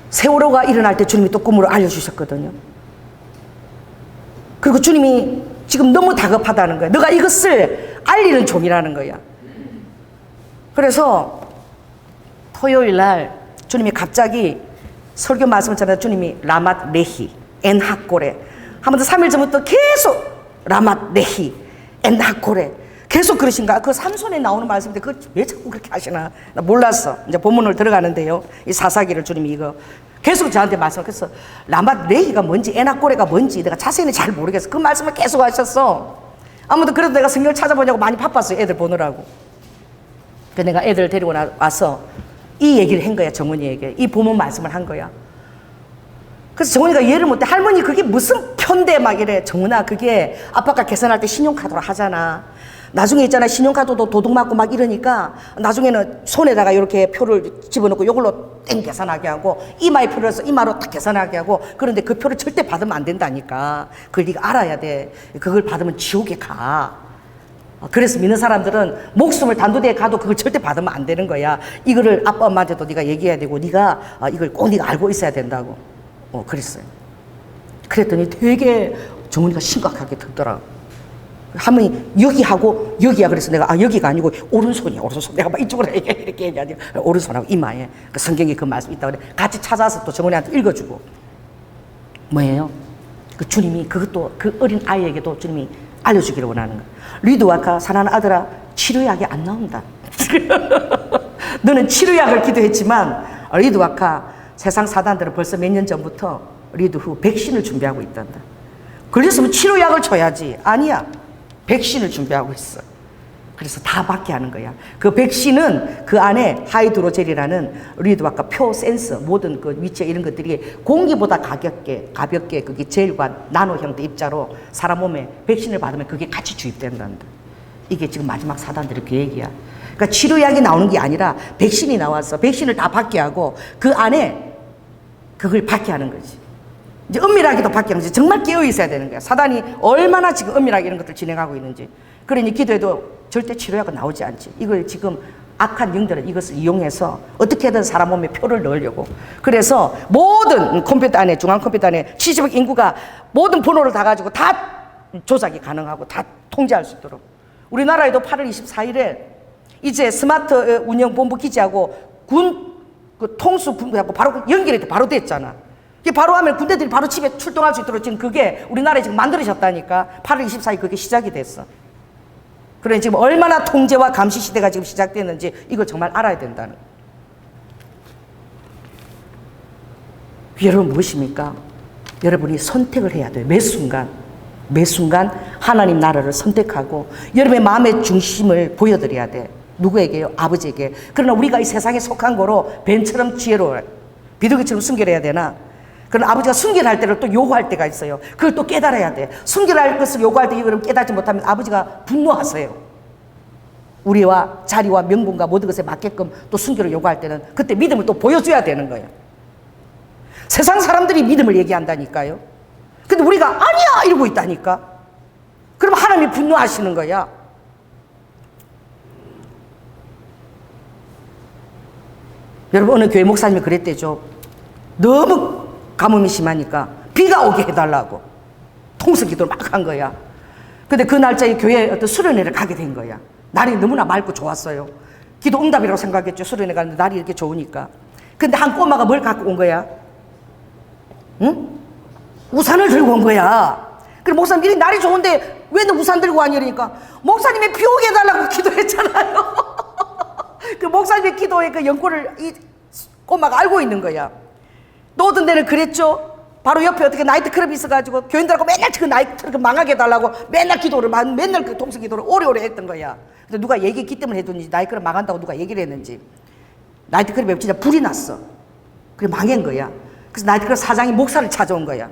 세월호가 일어날 때 주님이 또 꿈으로 알려주셨거든요. 그리고 주님이 지금 너무 다급하다는 거야. 너가 이것을 알리는 종이라는 거야. 그래서 토요일 날 주님이 갑자기 설교 말씀을 전하다 주님이 라맛 레히 엔하코레 하면서 3일 전부터 계속 라맛 레히 엔하코레 계속 그러신가? 그 삼손에 나오는 말씀인데 그걸 왜 자꾸 그렇게 하시나? 나 몰랐어. 이제 본문으로 들어가는데요. 이 사사기를 주님이 이거 계속 저한테 말씀하셨어. 라맛 레히가 뭔지 에나꼬레가 뭔지 내가 자세히는 잘 모르겠어. 그 말씀을 계속 하셨어. 아무튼 그래도 내가 성경을 찾아보냐고 많이 바빴어요. 애들 보느라고. 그래서 내가 애들 데리고 와서 이 얘기를 한 거야. 정원이에게. 이 본문 말씀을 한 거야. 그래서 정원이가 이해를 못해. 할머니 그게 무슨 편데 막 이래. 정원아 그게 아빠가 계산할 때 신용카드로 하잖아. 나중에 있잖아 신용카드도 도둑 맞고 막 이러니까 나중에는 손에다가 이렇게 표를 집어넣고 이걸로 땡 계산하게 하고 이마에 표를 해서 이마로 딱 계산하게 하고 그런데 그 표를 절대 받으면 안 된다니까. 그걸 네가 알아야 돼. 그걸 받으면 지옥에 가. 그래서 믿는 사람들은 목숨을 단두대에 가도 그걸 절대 받으면 안 되는 거야. 이거를 아빠 엄마한테도 네가 얘기해야 되고 네가 이걸 꼭 네가 알고 있어야 된다고. 그랬어요. 그랬더니 되게 정훈이가 심각하게 듣더라고. 하면 여기하고 여기야. 그래서 내가 여기가 아니고 오른손이야. 오른손. 내가 막 이쪽으로 이렇게 얘기하지. 오른손하고 이마에 그 성경에 그 말씀 있다고 그래. 같이 찾아서 또 정훈이한테 읽어주고. 뭐예요? 그 주님이 그것도 그 어린 아이에게도 주님이 알려주기를 원하는 거야. 리드와카 사랑하는 아들아 치료약이 안 나온다. 너는 치료약을 기도했지만 리드와카 세상 사단들은 벌써 몇 년 전부터 리드 후 백신을 준비하고 있단다. 걸렸으면 치료약을 줘야지. 아니야. 백신을 준비하고 있어. 그래서 다 받게 하는 거야. 그 백신은 그 안에 하이드로젤이라는 리드와카 표 센서 모든 그 위치 이런 것들이 공기보다 가볍게 그게 젤과 나노 형태 입자로 사람 몸에 백신을 받으면 그게 같이 주입된단다. 이게 지금 마지막 사단들의 계획이야. 그러니까 치료약이 나오는 게 아니라 백신이 나와서 백신을 다 받게 하고 그 안에 그걸 받게 하는 거지. 이제 은밀하게도 받게 하는 거지. 정말 깨어 있어야 되는 거야. 사단이 얼마나 지금 은밀하게 이런 것들 진행하고 있는지. 그러니 기도해도 절대 치료약은 나오지 않지. 이걸 지금 악한 영들은 이것을 이용해서 어떻게든 사람 몸에 표를 넣으려고. 그래서 모든 컴퓨터 안에, 중앙 컴퓨터 안에 70억 인구가 모든 번호를 다 가지고 다 조작이 가능하고 다 통제할 수 있도록. 우리나라에도 8월 24일에 이제 스마트 운영 본부 기지하고 군 그 통수 분부하고 바로 연결이 바로 됐잖아. 이게 바로 하면 군대들이 바로 집에 출동할 수 있도록 지금 그게 우리나라에 지금 만들어졌다니까. 8월 24일 그게 시작이 됐어. 그래 지금 얼마나 통제와 감시 시대가 지금 시작됐는지 이걸 정말 알아야 된다는. 여러분 무엇입니까? 여러분이 선택을 해야 돼요. 매 순간 하나님 나라를 선택하고 여러분의 마음의 중심을 보여드려야 돼. 누구에게요? 아버지에게. 그러나 우리가 이 세상에 속한 거로 뱀처럼 지혜로워 비둘기처럼 순결해야 되나? 그러나 아버지가 순결할 때를 또 요구할 때가 있어요. 그걸 또 깨달아야 돼. 순결할 것을 요구할 때 이걸 깨닫지 못하면 아버지가 분노하세요. 우리와 자리와 명분과 모든 것에 맞게끔 또 순결을 요구할 때는 그때 믿음을 또 보여줘야 되는 거예요. 세상 사람들이 믿음을 얘기한다니까요. 근데 우리가 아니야 이러고 있다니까. 그럼 하나님이 분노하시는 거야. 여러분 어느 교회 목사님이 그랬대죠. 너무 가뭄이 심하니까 비가 오게 해달라고 통성 기도를 막 한 거야. 근데 그 날짜에 교회에 어떤 수련회를 가게 된 거야. 날이 너무나 맑고 좋았어요. 기도 응답이라고 생각했죠. 수련회 가는데 날이 이렇게 좋으니까. 근데 한 꼬마가 뭘 갖고 온 거야? 응? 우산을 들고 온 거야. 그럼 목사님 이리 날이 좋은데 왜 너 우산 들고 왔니? 이러니까 목사님이 비 오게 해달라고 기도했잖아요. 그 목사님의 기도의 그 연골을 이 꼬마가 알고 있는 거야. 또 어떤 데는 그랬죠. 바로 옆에 어떻게 나이트클럽이 있어가지고 교인들하고 맨날 그 나이트클럽 망하게 해달라고 맨날 기도를 맨날 그 동성 기도를 오래오래 했던 거야. 근데 누가 얘기했기 때문에 해줬는지 나이트클럽 망한다고 누가 얘기를 했는지 나이트클럽에 진짜 불이 났어. 그래 망한 거야. 그래서 나이트클럽 사장이 목사를 찾아온 거야.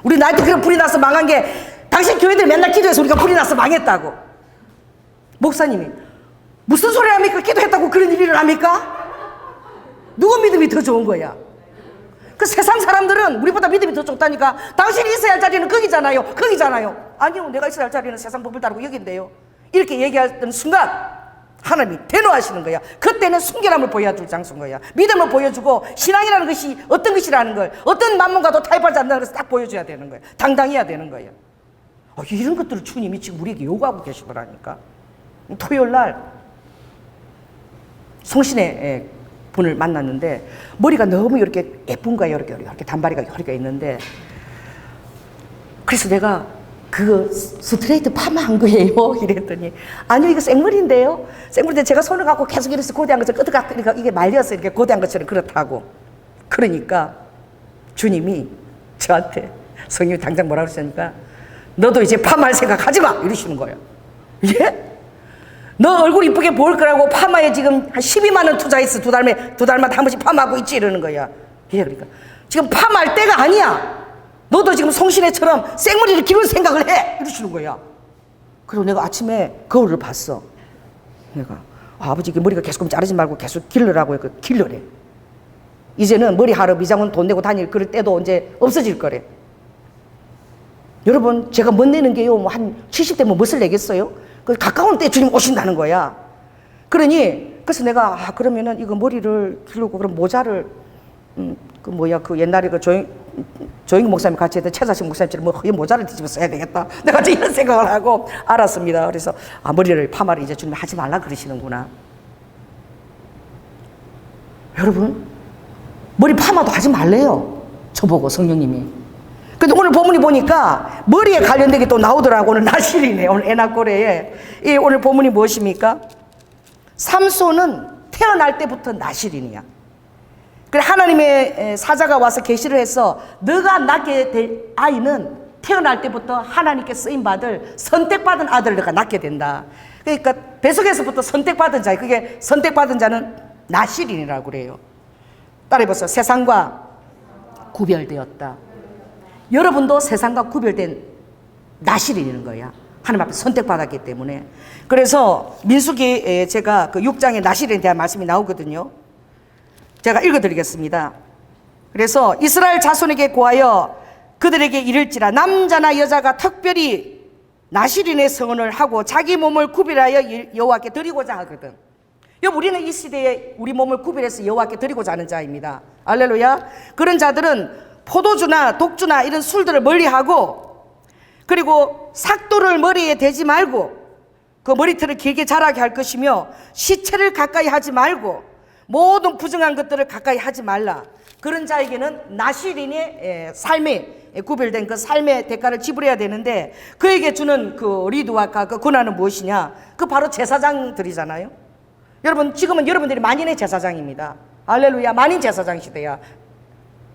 우리 나이트클럽 불이 나서 망한 게 당신 교인들이 맨날 기도해서 우리가 불이 나서 망했다고. 목사님이 무슨 소리 합니까? 기도했다고 그런 일을 합니까? 누구 믿음이 더 좋은 거야? 그 세상 사람들은 우리보다 믿음이 더 좋다니까. 당신이 있어야 할 자리는 거기잖아요. 아니요, 내가 있어야 할 자리는 세상 법을 따르고 여긴데요. 이렇게 얘기하던 순간 하나님이 대노하시는 거야. 그때는 순결함을 보여줄 장소인 거야. 믿음을 보여주고 신앙이라는 것이 어떤 것이라는 걸, 어떤 만문과도 타협하지 않는다는 것을 딱 보여줘야 되는 거야. 당당해야 되는 거야. 이런 것들을 주님이 지금 우리에게 요구하고 계시더라니까. 토요일 날 성신의 분을 만났는데 머리가 너무 이렇게 예쁜 거예요. 이렇게 단발이가 이렇게 있는데, 그래서 내가 그거 스트레이트 파마한 거예요? 이랬더니 아니요, 이거 생머리인데요. 생머리인데 제가 손을 갖고 계속 이렇게 고대한 것처럼 그러니까 이게 말려서 이렇게 고대한 것처럼 그렇다고. 그러니까 주님이 저한테, 성령이 당장 뭐라 그러시니까 너도 이제 파마할 생각 하지 마 이러시는 거예요. 예? 너 얼굴 이쁘게 보일 거라고 파마에 지금 한 12만 원 투자했어. 두 달마다 한 번씩 파마하고 있지 이러는 거야. 예, 그러니까 지금 파마할 때가 아니야. 너도 지금 송신혜처럼 생머리를 기를 생각을 해 이러시는 거야. 그리고 내가 아침에 거울을 봤어. 내가 아버지 이게 머리가 계속 자르지 말고 계속 길러라고 했고 길러래. 이제는 머리 하러 미장원 돈 내고 다닐 그럴 때도 이제 없어질 거래. 여러분 제가 못 내는 게요 뭐 한 70대면 뭣을 내겠어요? 그 가까운 때 주님 오신다는 거야. 그래서 내가 그러면은 이거 머리를 기르고 그럼 모자를 그 옛날에 그 조영기 목사님 같이 했던 최사식 목사님처럼 이 모자를 뒤집어 써야 되겠다. 내가 이런 생각을 하고 알았습니다. 그래서 머리를 파마를 이제 주님 하지 말라 그러시는구나. 여러분 머리 파마도 하지 말래요. 저보고 성령님이. 근데 오늘 본문이 보니까 머리에 관련된 게 또 나오더라고. 오늘 나실이네. 오늘 에나꼬레에. 오늘 본문이 무엇입니까? 삼손은 태어날 때부터 나실인이야. 그래 하나님의 사자가 와서 계시를 해서 너가 낳게 될 아이는 태어날 때부터 하나님께 쓰임받을 선택받은 아들을 너가 낳게 된다. 그러니까 뱃속에서부터 선택받은 자, 그게 선택받은 자는 나실인이라고 그래요. 따라해보세요. 세상과 구별되었다. 여러분도 세상과 구별된 나실인인 거야. 하나님 앞에 선택받았기 때문에. 그래서 민수기 제가 그 6장에 나실인에 대한 말씀이 나오거든요. 제가 읽어드리겠습니다. 그래서 이스라엘 자손에게 고하여 그들에게 이를지라 남자나 여자가 특별히 나실인의 성언을 하고 자기 몸을 구별하여 여호와께 드리고자 하거든. 우리는 이 시대에 우리 몸을 구별해서 여호와께 드리고자 하는 자입니다. 할렐루야. 그런 자들은 포도주나 독주나 이런 술들을 멀리하고, 그리고 삭도를 머리에 대지 말고 그 머리털을 길게 자라게 할 것이며 시체를 가까이 하지 말고 모든 부정한 것들을 가까이 하지 말라. 그런 자에게는 나실인의 삶에 구별된 그 삶의 대가를 지불해야 되는데, 그에게 주는 그 리드와 그 권한은 무엇이냐? 그 바로 제사장들이잖아요. 여러분, 지금은 여러분들이 만인의 제사장입니다. 할렐루야. 만인 제사장 시대야.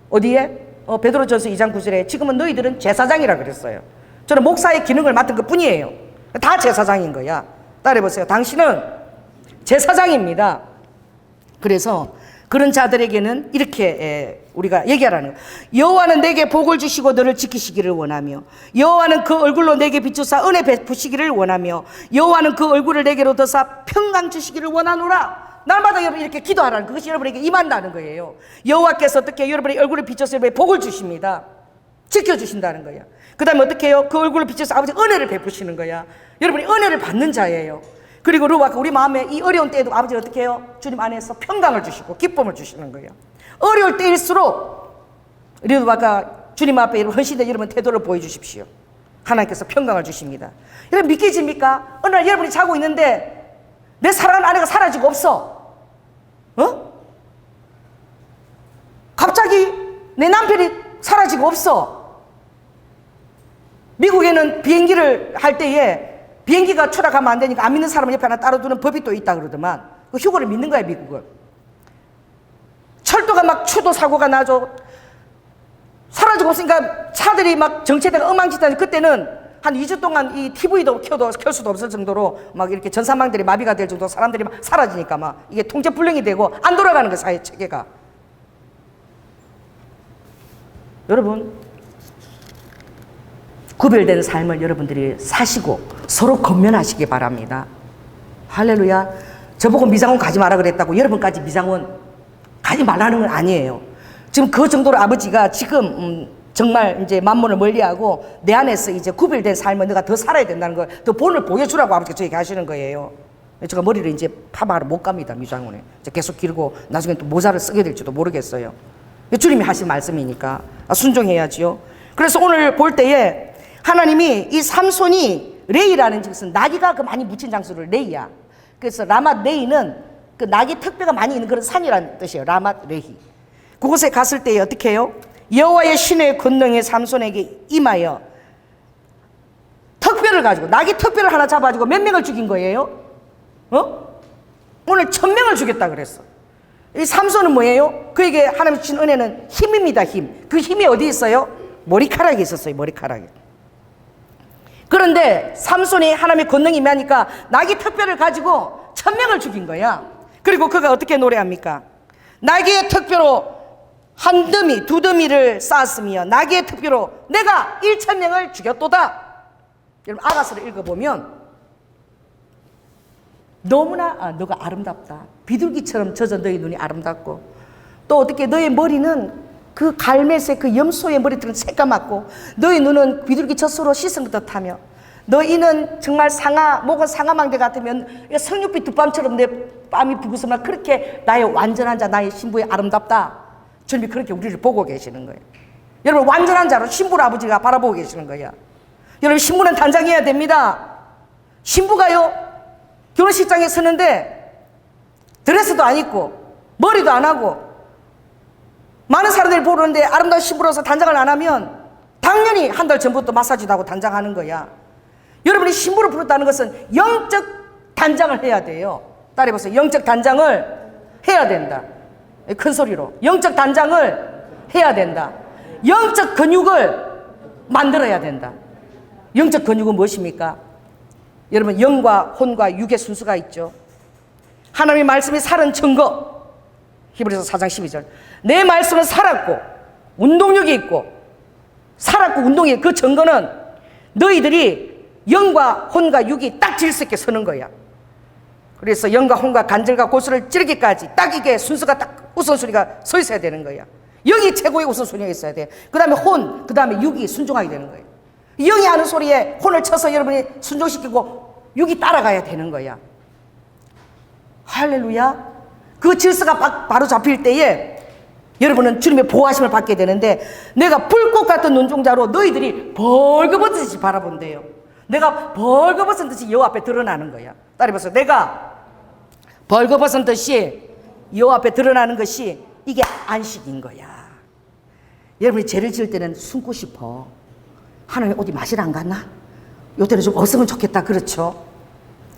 어디에? 베드로전서 2장 9절에 지금은 너희들은 제사장이라 그랬어요. 저는 목사의 기능을 맡은 것 뿐이에요. 다 제사장인 거야. 따라해보세요. 당신은 제사장입니다. 그래서 그런 자들에게는 이렇게 우리가 얘기하라는 거예요. 여호와는 내게 복을 주시고 너를 지키시기를 원하며, 여호와는 그 얼굴로 내게 비추사 은혜 베푸시기를 원하며, 여호와는 그 얼굴을 내게로 드사 평강 주시기를 원하노라. 날마다 여러분 이렇게 기도하라는, 그것이 여러분에게 임한다는 거예요. 여호와께서 어떻게 여러분의 얼굴을 비춰서 여러분에게 복을 주십니다. 지켜주신다는 거야. 그 다음에 어떻게 해요? 그 얼굴을 비춰서 아버지 은혜를 베푸시는 거야. 여러분이 은혜를 받는 자예요. 그리고 우리 마음에 이 어려운 때에도 아버지 어떻게 해요? 주님 안에서 평강을 주시고 기쁨을 주시는 거예요. 어려울 때일수록 우리도 아까 주님 앞에 헌신된 여러분 태도를 보여주십시오. 하나님께서 평강을 주십니다. 여러분 믿기십니까? 어느 날 여러분이 자고 있는데 내 사랑하는 아내가 사라지고 없어. 갑자기 내 남편이 사라지고 없어. 미국에는 비행기를 할 때에 비행기가 추락하면 안 되니까 안 믿는 사람을 옆에 하나 따로 두는 법이 또 있다 그러더만, 그 휴거를 믿는 거야 미국은. 철도가 막 추도 사고가 나죠. 사라지고 없으니까 차들이 막 정체되가 엉망진창. 그때는 한 2주 동안 이 TV도 켤 수도 없을 정도로 막 이렇게 전산망들이 마비가 될 정도로 사람들이 막 사라지니까 막 이게 통제불능이 되고 안 돌아가는 거예요, 사회 체계가. 여러분, 구별된 삶을 여러분들이 사시고 서로 건면하시기 바랍니다. 할렐루야. 저보고 미장원 가지 마라 그랬다고 여러분까지 미장원 가지 말라는 건 아니에요. 지금 그 정도로 아버지가 지금 정말 이제 만mon을 멀리하고 내 안에서 이제 구별된 삶을 내가 더 살아야 된다는 걸 더 본을 보여주라고 아버지가 저에게 하시는 거예요. 제가 머리를 이제 파마를 못 갑니다, 미장원에. 이제 계속 길고 나중에 또 모자를 쓰게 될지도 모르겠어요. 주님이 하신 말씀이니까 순종해야지요. 그래서 오늘 볼 때에 하나님이 이 삼손이 레이라는 것은 나귀가 그 많이 묻힌 장소를 레이야. 그래서 라맛 레이는 그 나귀 턱뼈가 많이 있는 그런 산이라는 뜻이에요. 라맛 레이. 그곳에 갔을 때 어떻게 해요? 여호와의 신의 권능이 삼손에게 임하여 턱뼈를 가지고, 나귀 턱뼈를 하나 잡아가지고 몇 명을 죽인 거예요? 오늘 1000명을 죽였다 그랬어. 이 삼손은 뭐예요? 그에게 하나님 주신 은혜는 힘입니다. 힘. 그 힘이 어디 있어요? 머리카락에 있었어요. 머리카락에. 그런데 삼손이 하나님의 권능이 임하니까 나귀 턱뼈를 가지고 1000명을 죽인 거야. 그리고 그가 어떻게 노래합니까? 나귀의 턱뼈로 한 더미, 두 더미를 쌓았으며 나귀의 턱뼈로 내가 1000명을 죽였도다. 여러분 아가서를 읽어보면 너무나 너가 아름답다. 비둘기처럼 젖은 너희 눈이 아름답고, 또 어떻게 너의 머리는 그 갈매색 그 염소의 머리처럼 새까맣고, 너의 눈은 비둘기 젖으로 씻은 것 듯하며, 너희는 정말 목은 상아망대 같으면 석육빛 두밤처럼 내 뺨이 붉으스만 그렇게 나의 완전한 자, 나의 신부의 아름답다. 주님이 그렇게 우리를 보고 계시는 거예요. 여러분 완전한 자로 신부를 아버지가 바라보고 계시는 거예요. 여러분 신부는 단장해야 됩니다. 신부가요 결혼식장에 서는데 드레스도 안 입고 머리도 안 하고 많은 사람들이 보는데 아름다운 신부로서 단장을 안 하면 당연히 한 달 전부터 마사지도 하고 단장하는 거야. 여러분이 신부를 부르다는 것은 영적 단장을 해야 돼요. 따라해보세요. 영적 단장을 해야 된다. 큰 소리로. 영적 단장을 해야 된다. 영적 근육을 만들어야 된다. 영적 근육은 무엇입니까? 여러분 영과 혼과 육의 순수가 있죠. 하나님의 말씀이 살은 증거. 히브리서 4장 12절. 내 말씀은 살았고 운동력이 있고, 살았고 운동이, 그 증거는 너희들이 영과 혼과 육이 딱 질서 있게 서는 거야. 그래서 영과 혼과 간절과 고수를 찌르기까지 딱 이게 순서가 딱 우선순위가 서 있어야 되는 거야. 영이 최고의 우선순위가 있어야 돼. 그 다음에 혼, 그 다음에 육이 순종하게 되는 거예요. 영이 하는 소리에 혼을 쳐서 여러분이 순종시키고 육이 따라가야 되는 거야. 할렐루야. 그 질서가 바로 잡힐 때에 여러분은 주님의 보호하심을 받게 되는데, 내가 불꽃 같은 눈동자로 너희들이 벌거벗듯이 바라본대요. 내가 벌거벗은 듯이 여호와 앞에 드러나는 거야. 따라해보세요. 내가 벌거벗은 듯이 여호와 앞에 드러나는 것이 이게 안식인 거야. 여러분이 죄를 지을 때는 숨고 싶어. 하나님 어디 마시러 안 갔나? 요때는 좀 없으면 좋겠다. 그렇죠?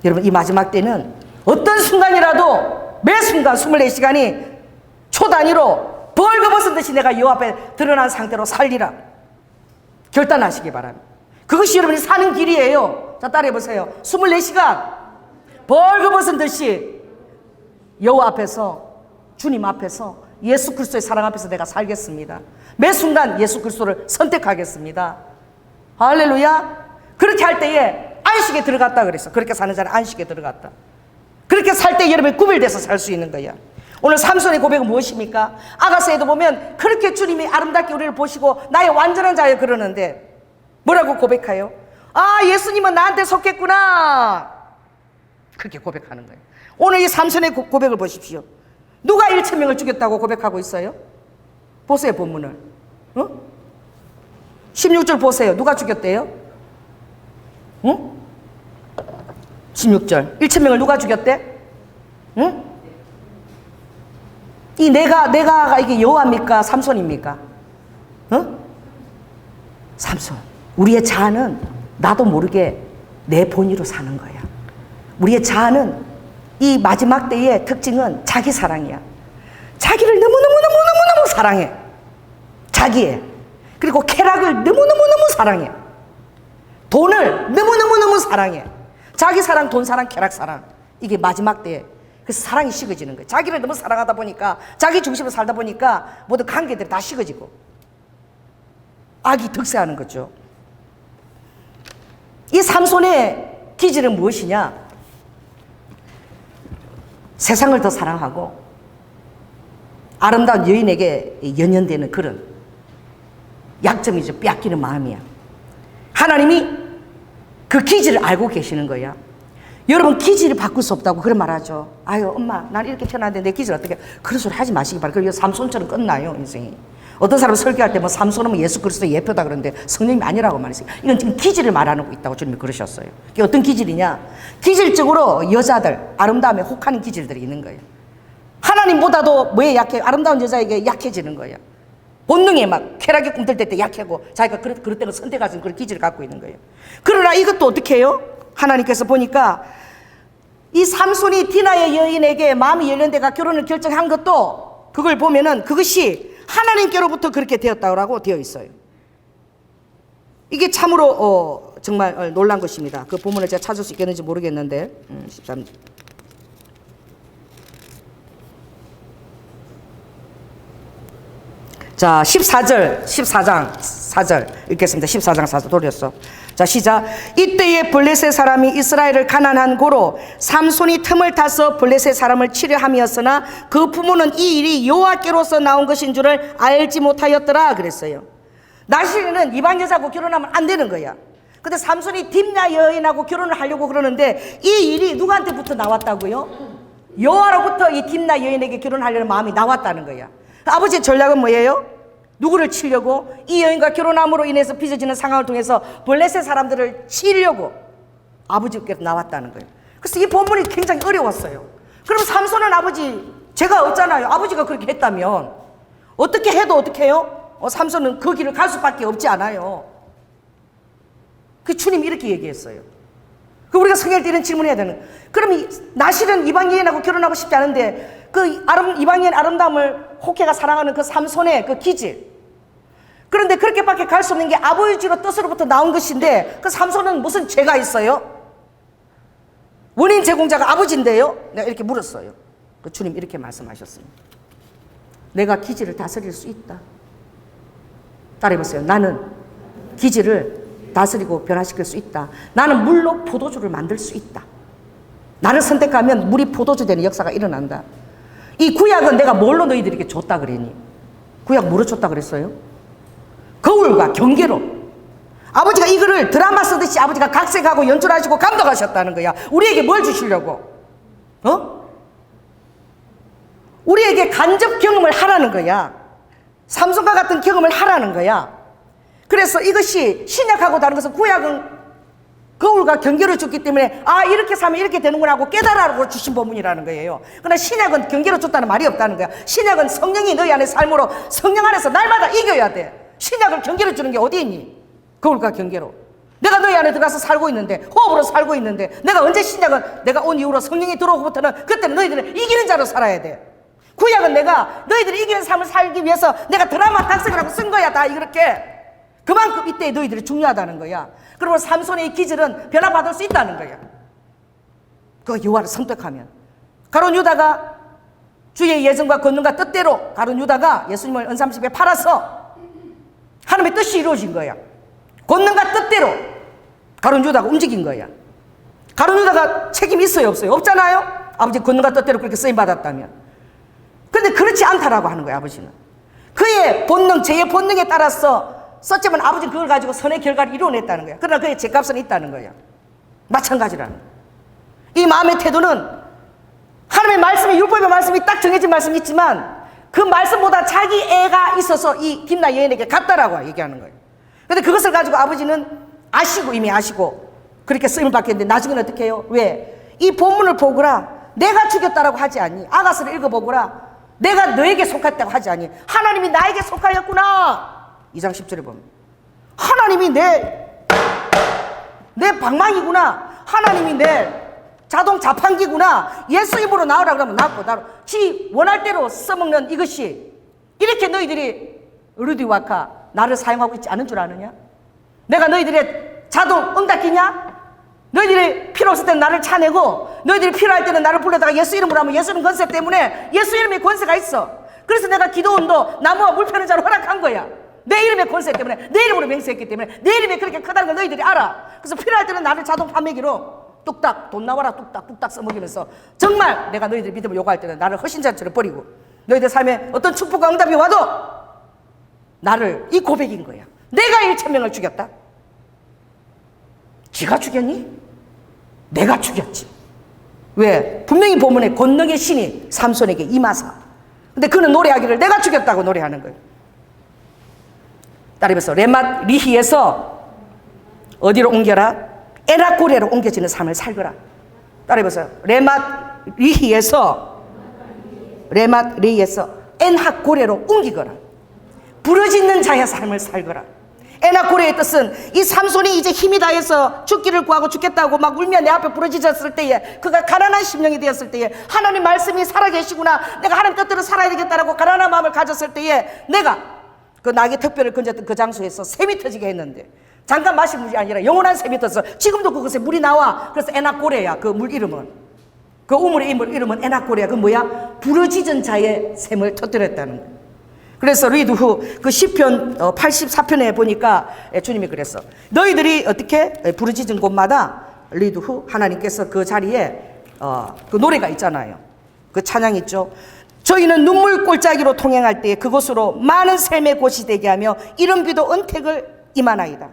여러분 이 마지막 때는 어떤 순간이라도 매 순간 24시간이 초 단위로 벌거벗은 듯이 내가 여호와 앞에 드러난 상태로 살리라. 결단하시기 바랍니다. 그것이 여러분이 사는 길이에요. 자, 따라해보세요. 24시간 벌거벗은 듯이 여호와 앞에서, 주님 앞에서, 예수 그리스도의 사랑 앞에서 내가 살겠습니다. 매 순간 예수 그리스도를 선택하겠습니다. 할렐루야. 그렇게 할 때에 안식에 들어갔다 그랬어. 그렇게 사는 자는 안식에 들어갔다. 그렇게 살 때 여러분이 구별돼서 살 수 있는 거야. 오늘 삼손의 고백은 무엇입니까? 아가서에도 보면 그렇게 주님이 아름답게 우리를 보시고 나의 완전한 자여 그러는데 뭐라고 고백해요? 아, 예수님은 나한테 속했구나. 그렇게 고백하는 거예요. 오늘 이 삼손의 고백을 보십시오. 누가 1,000명을 죽였다고 고백하고 있어요? 보세요, 본문을. 16절 보세요. 누가 죽였대요? 16절. 1,000명을 누가 죽였대? 이 내가가 이게 여호와입니까? 삼손입니까? 삼손. 우리의 자아는 나도 모르게 내 본의로 사는 거야. 우리의 자아는 이 마지막 때의 특징은 자기 사랑이야. 자기를 너무너무 사랑해. 자기의. 그리고 쾌락을 너무너무 사랑해. 돈을 너무너무 사랑해. 자기 사랑, 돈 사랑, 쾌락 사랑. 이게 마지막 때에 그래서 사랑이 식어지는 거예요. 자기를 너무 사랑하다 보니까, 자기 중심으로 살다 보니까 모든 관계들이 다 식어지고 악이 득세하는 거죠. 이 삼손의 기질은 무엇이냐? 세상을 더 사랑하고 아름다운 여인에게 연연되는 그런 약점이죠. 빼앗기는 마음이야. 하나님이 그 기질을 알고 계시는 거야. 여러분 기질을 바꿀 수 없다고 그런 말 하죠. 아유 엄마 난 이렇게 태어났는데 내 기질 어떻게, 그런 소리 하지 마시기 바랍니다. 그리고 삼손처럼 끝나요 인생이. 어떤 사람은 설교할 때 뭐 삼손은 뭐 예수 그리스도의 예표다 그러는데 성령님이 아니라고 말했어요. 이건 지금 기질을 말하고 있다고 주님이 그러셨어요. 그게 어떤 기질이냐? 기질적으로 여자들 아름다움에 혹하는 기질들이 있는 거예요. 하나님보다도 뭐에 약해? 아름다운 여자에게 약해지는 거예요. 본능에 막 쾌락에 꿈틀댈 때 약하고 자기가 그럴 때는 선택할 수 있는 그런 기질을 갖고 있는 거예요. 그러나 이것도 어떻게 해요? 하나님께서 보니까 이 삼손이 디나의 여인에게 마음이 열린데가 결혼을 결정한 것도 그걸 보면은 그것이 하나님께로부터 그렇게 되었다고 되어 있어요. 이게 참으로 정말 놀란 것입니다. 그 본문을 제가 찾을 수 있겠는지 모르겠는데 13. 자 14절 14장 4절 읽겠습니다. 14장 4절 돌렸어. 자 시작. 이때에 블레셋 사람이 이스라엘을 가난한 고로 삼손이 틈을 타서 블레셋 사람을 치려 함이었으나 그 부모는 이 일이 여호와께로서 나온 것인 줄을 알지 못하였더라 그랬어요. 나시는 이방 여자하고 결혼하면 안 되는 거야. 근데 삼손이 딥나 여인하고 결혼을 하려고 그러는데 이 일이 누구한테부터 나왔다고요? 여호와로부터 이 딥나 여인에게 결혼하려는 마음이 나왔다는 거야. 아버지의 전략은 뭐예요? 누구를 치려고? 이 여인과 결혼함으로 인해서 빚어지는 상황을 통해서 블레셋 사람들을 치려고 아버지께서 나왔다는 거예요. 그래서 이 본문이 굉장히 어려웠어요. 그럼 삼손은 아버지 죄가 없잖아요. 아버지가 그렇게 했다면 어떻게 해도 어떻게 해요? 삼손은 그 길을 갈 수밖에 없지 않아요. 그 주님이 이렇게 얘기했어요. 그 우리가 성경을 때 이런 질문을 해야 되는. 그럼 나실은 이방 여인하고 결혼하고 싶지 않은데 그 이방 여인 아름다움을 혹해가 사랑하는 그 삼손의 그 기질. 그런데 그렇게밖에 갈 수 없는 게 아버지로 뜻으로부터 나온 것인데 그 삼손은 무슨 죄가 있어요? 원인 제공자가 아버지인데요. 내가 이렇게 물었어요. 그 주님 이렇게 말씀하셨습니다. 내가 기질을 다스릴 수 있다. 따라해보세요. 나는 기질을 다스리고 변화시킬 수 있다. 나는 물로 포도주를 만들 수 있다. 나를 선택하면 물이 포도주 되는 역사가 일어난다. 이 구약은 내가 뭘로 너희들에게 줬다 그랬니? 구약 뭐로 줬다 그랬어요? 거울과 경계로. 아버지가 이거를 드라마 쓰듯이 아버지가 각색하고 연출하시고 감독하셨다는 거야. 우리에게 뭘 주시려고? 우리에게 간접 경험을 하라는 거야. 삼손과 같은 경험을 하라는 거야. 그래서 이것이 신약하고 다른 것은 구약은 거울과 경계를 줬기 때문에 아 이렇게 사면 이렇게 되는구나 하고 깨달아라고 주신 본문이라는 거예요. 그러나 신약은 경계를 줬다는 말이 없다는 거야. 신약은 성령이 너희 안에 삶으로 성령 안에서 날마다 이겨야 돼. 신약을 경계를 주는 게 어디 있니? 거울과 경계로. 내가 너희 안에 들어가서 살고 있는데, 호흡으로 살고 있는데, 내가 언제 신약은 내가 온 이후로 성령이 들어오고부터는 그때는 너희들은 이기는 자로 살아야 돼. 구약은 내가 너희들이 이기는 삶을 살기 위해서 내가 드라마 각색을 하고 쓴 거야. 다 이렇게. 그만큼 이때 너희들이 중요하다는 거야. 그리고 삼손의 기질은 변화받을 수 있다는 거야. 그 여호와를 선택하면. 가룟 유다가 주의 예정과 권능과 뜻대로 가룟 유다가 예수님을 은삼십에 팔아서 하나님의 뜻이 이루어진 거야. 권능과 뜻대로 가룟 유다가 움직인 거야. 가룟 유다가 책임이 있어요, 없어요? 없잖아요. 아버지 권능과 뜻대로 그렇게 쓰임 받았다면. 그런데 그렇지 않다라고 하는 거야. 아버지는 그의 본능, 제의 본능에 따라서 썼지만 아버지는 그걸 가지고 선의 결과를 이루어냈다는 거야. 그러나 그의 죄값은 있다는 거야. 마찬가지라는 거야. 이 마음의 태도는 하나님의 말씀이, 율법의 말씀이 딱 정해진 말씀이 있지만 그 말씀보다 자기 애가 있어서 이 딥나 여인에게 갔다라고 얘기하는 거예요. 그런데 그것을 가지고 아버지는 아시고, 이미 아시고 그렇게 쓰임을 받겠는데 나중에는 어떻게 해요? 왜? 이 본문을 보거라. 내가 죽였다라고 하지 않니? 아가스를 읽어보거라. 내가 너에게 속했다고 하지 않니? 하나님이 나에게 속하였구나. 2장 10절에 보면 하나님이 내 방망이구나. 하나님이 내 자동 자판기구나. 예수 입으로 나오라 그러면 나고 지 원할 대로 써먹는 이것이 이렇게 너희들이 루디와카 나를 사용하고 있지 않은 줄 아느냐? 내가 너희들의 자동 응답기냐? 너희들이 필요 없을 때는 나를 차내고 너희들이 필요할 때는 나를 불러다가 예수 이름으로 하면 예수 이름 권세 때문에 예수 이름에 권세가 있어. 그래서 내가 기도원도 나무와 물 패는 자로 허락한 거야. 내 이름의 권세 때문에, 내 이름으로 맹세했기 때문에, 내 이름이 그렇게 크다는 걸 너희들이 알아. 그래서 필요할 때는 나를 자동 판매기로 뚝딱 돈 나와라 뚝딱 써먹이면서 정말 내가 너희들 믿음을 요구할 때는 나를 허신자처럼 버리고 너희들 삶에 어떤 축복과 응답이 와도 나를, 이 고백인 거야. 내가 1,000명을 죽였다? 지가 죽였니? 내가 죽였지. 왜? 분명히 본문에 권능의 신이 삼손에게 임하사. 근데 그는 노래하기를 내가 죽였다고 노래하는 거예요. 따르면서 레맛 리히에서 어디로 옮겨라? 에나고레로 옮겨지는 삶을 살거라. 따라해보세요. 레맛 리히에서 엔하고레로 옮기거라. 부르짖는 자의 삶을 살거라. 에나고레의 뜻은 이 삼손이 이제 힘이 다해서 죽기를 구하고 죽겠다고 막 울며 내 앞에 부르짖었을 때에, 그가 가난한 심령이 되었을 때에, 하나님 말씀이 살아계시구나, 내가 하나님 뜻대로 살아야 되겠다라고 가난한 마음을 가졌을 때에 내가 그 낙의 특별을 건졌던 그 장소에서 샘이 터지게 했는데, 잠깐 마실 물이 아니라 영원한 샘이 터서 지금도 그곳에 물이 나와. 그래서 에나고레야. 그 물 이름은, 그 우물의 이름은 에나고레야. 그 뭐야? 부르짖은 자의 샘을 터뜨렸다는 거예요. 그래서 리드 후 그 시편 84편에 보니까 주님이 그랬어. 너희들이 어떻게 부르짖은 곳마다 리드 후 하나님께서 그 자리에 그 노래가 있잖아요. 그 찬양 있죠. 저희는 눈물 골짜기로 통행할 때에 그곳으로 많은 샘의 곳이 되게 하며 이른 비도 은택을 임하나이다.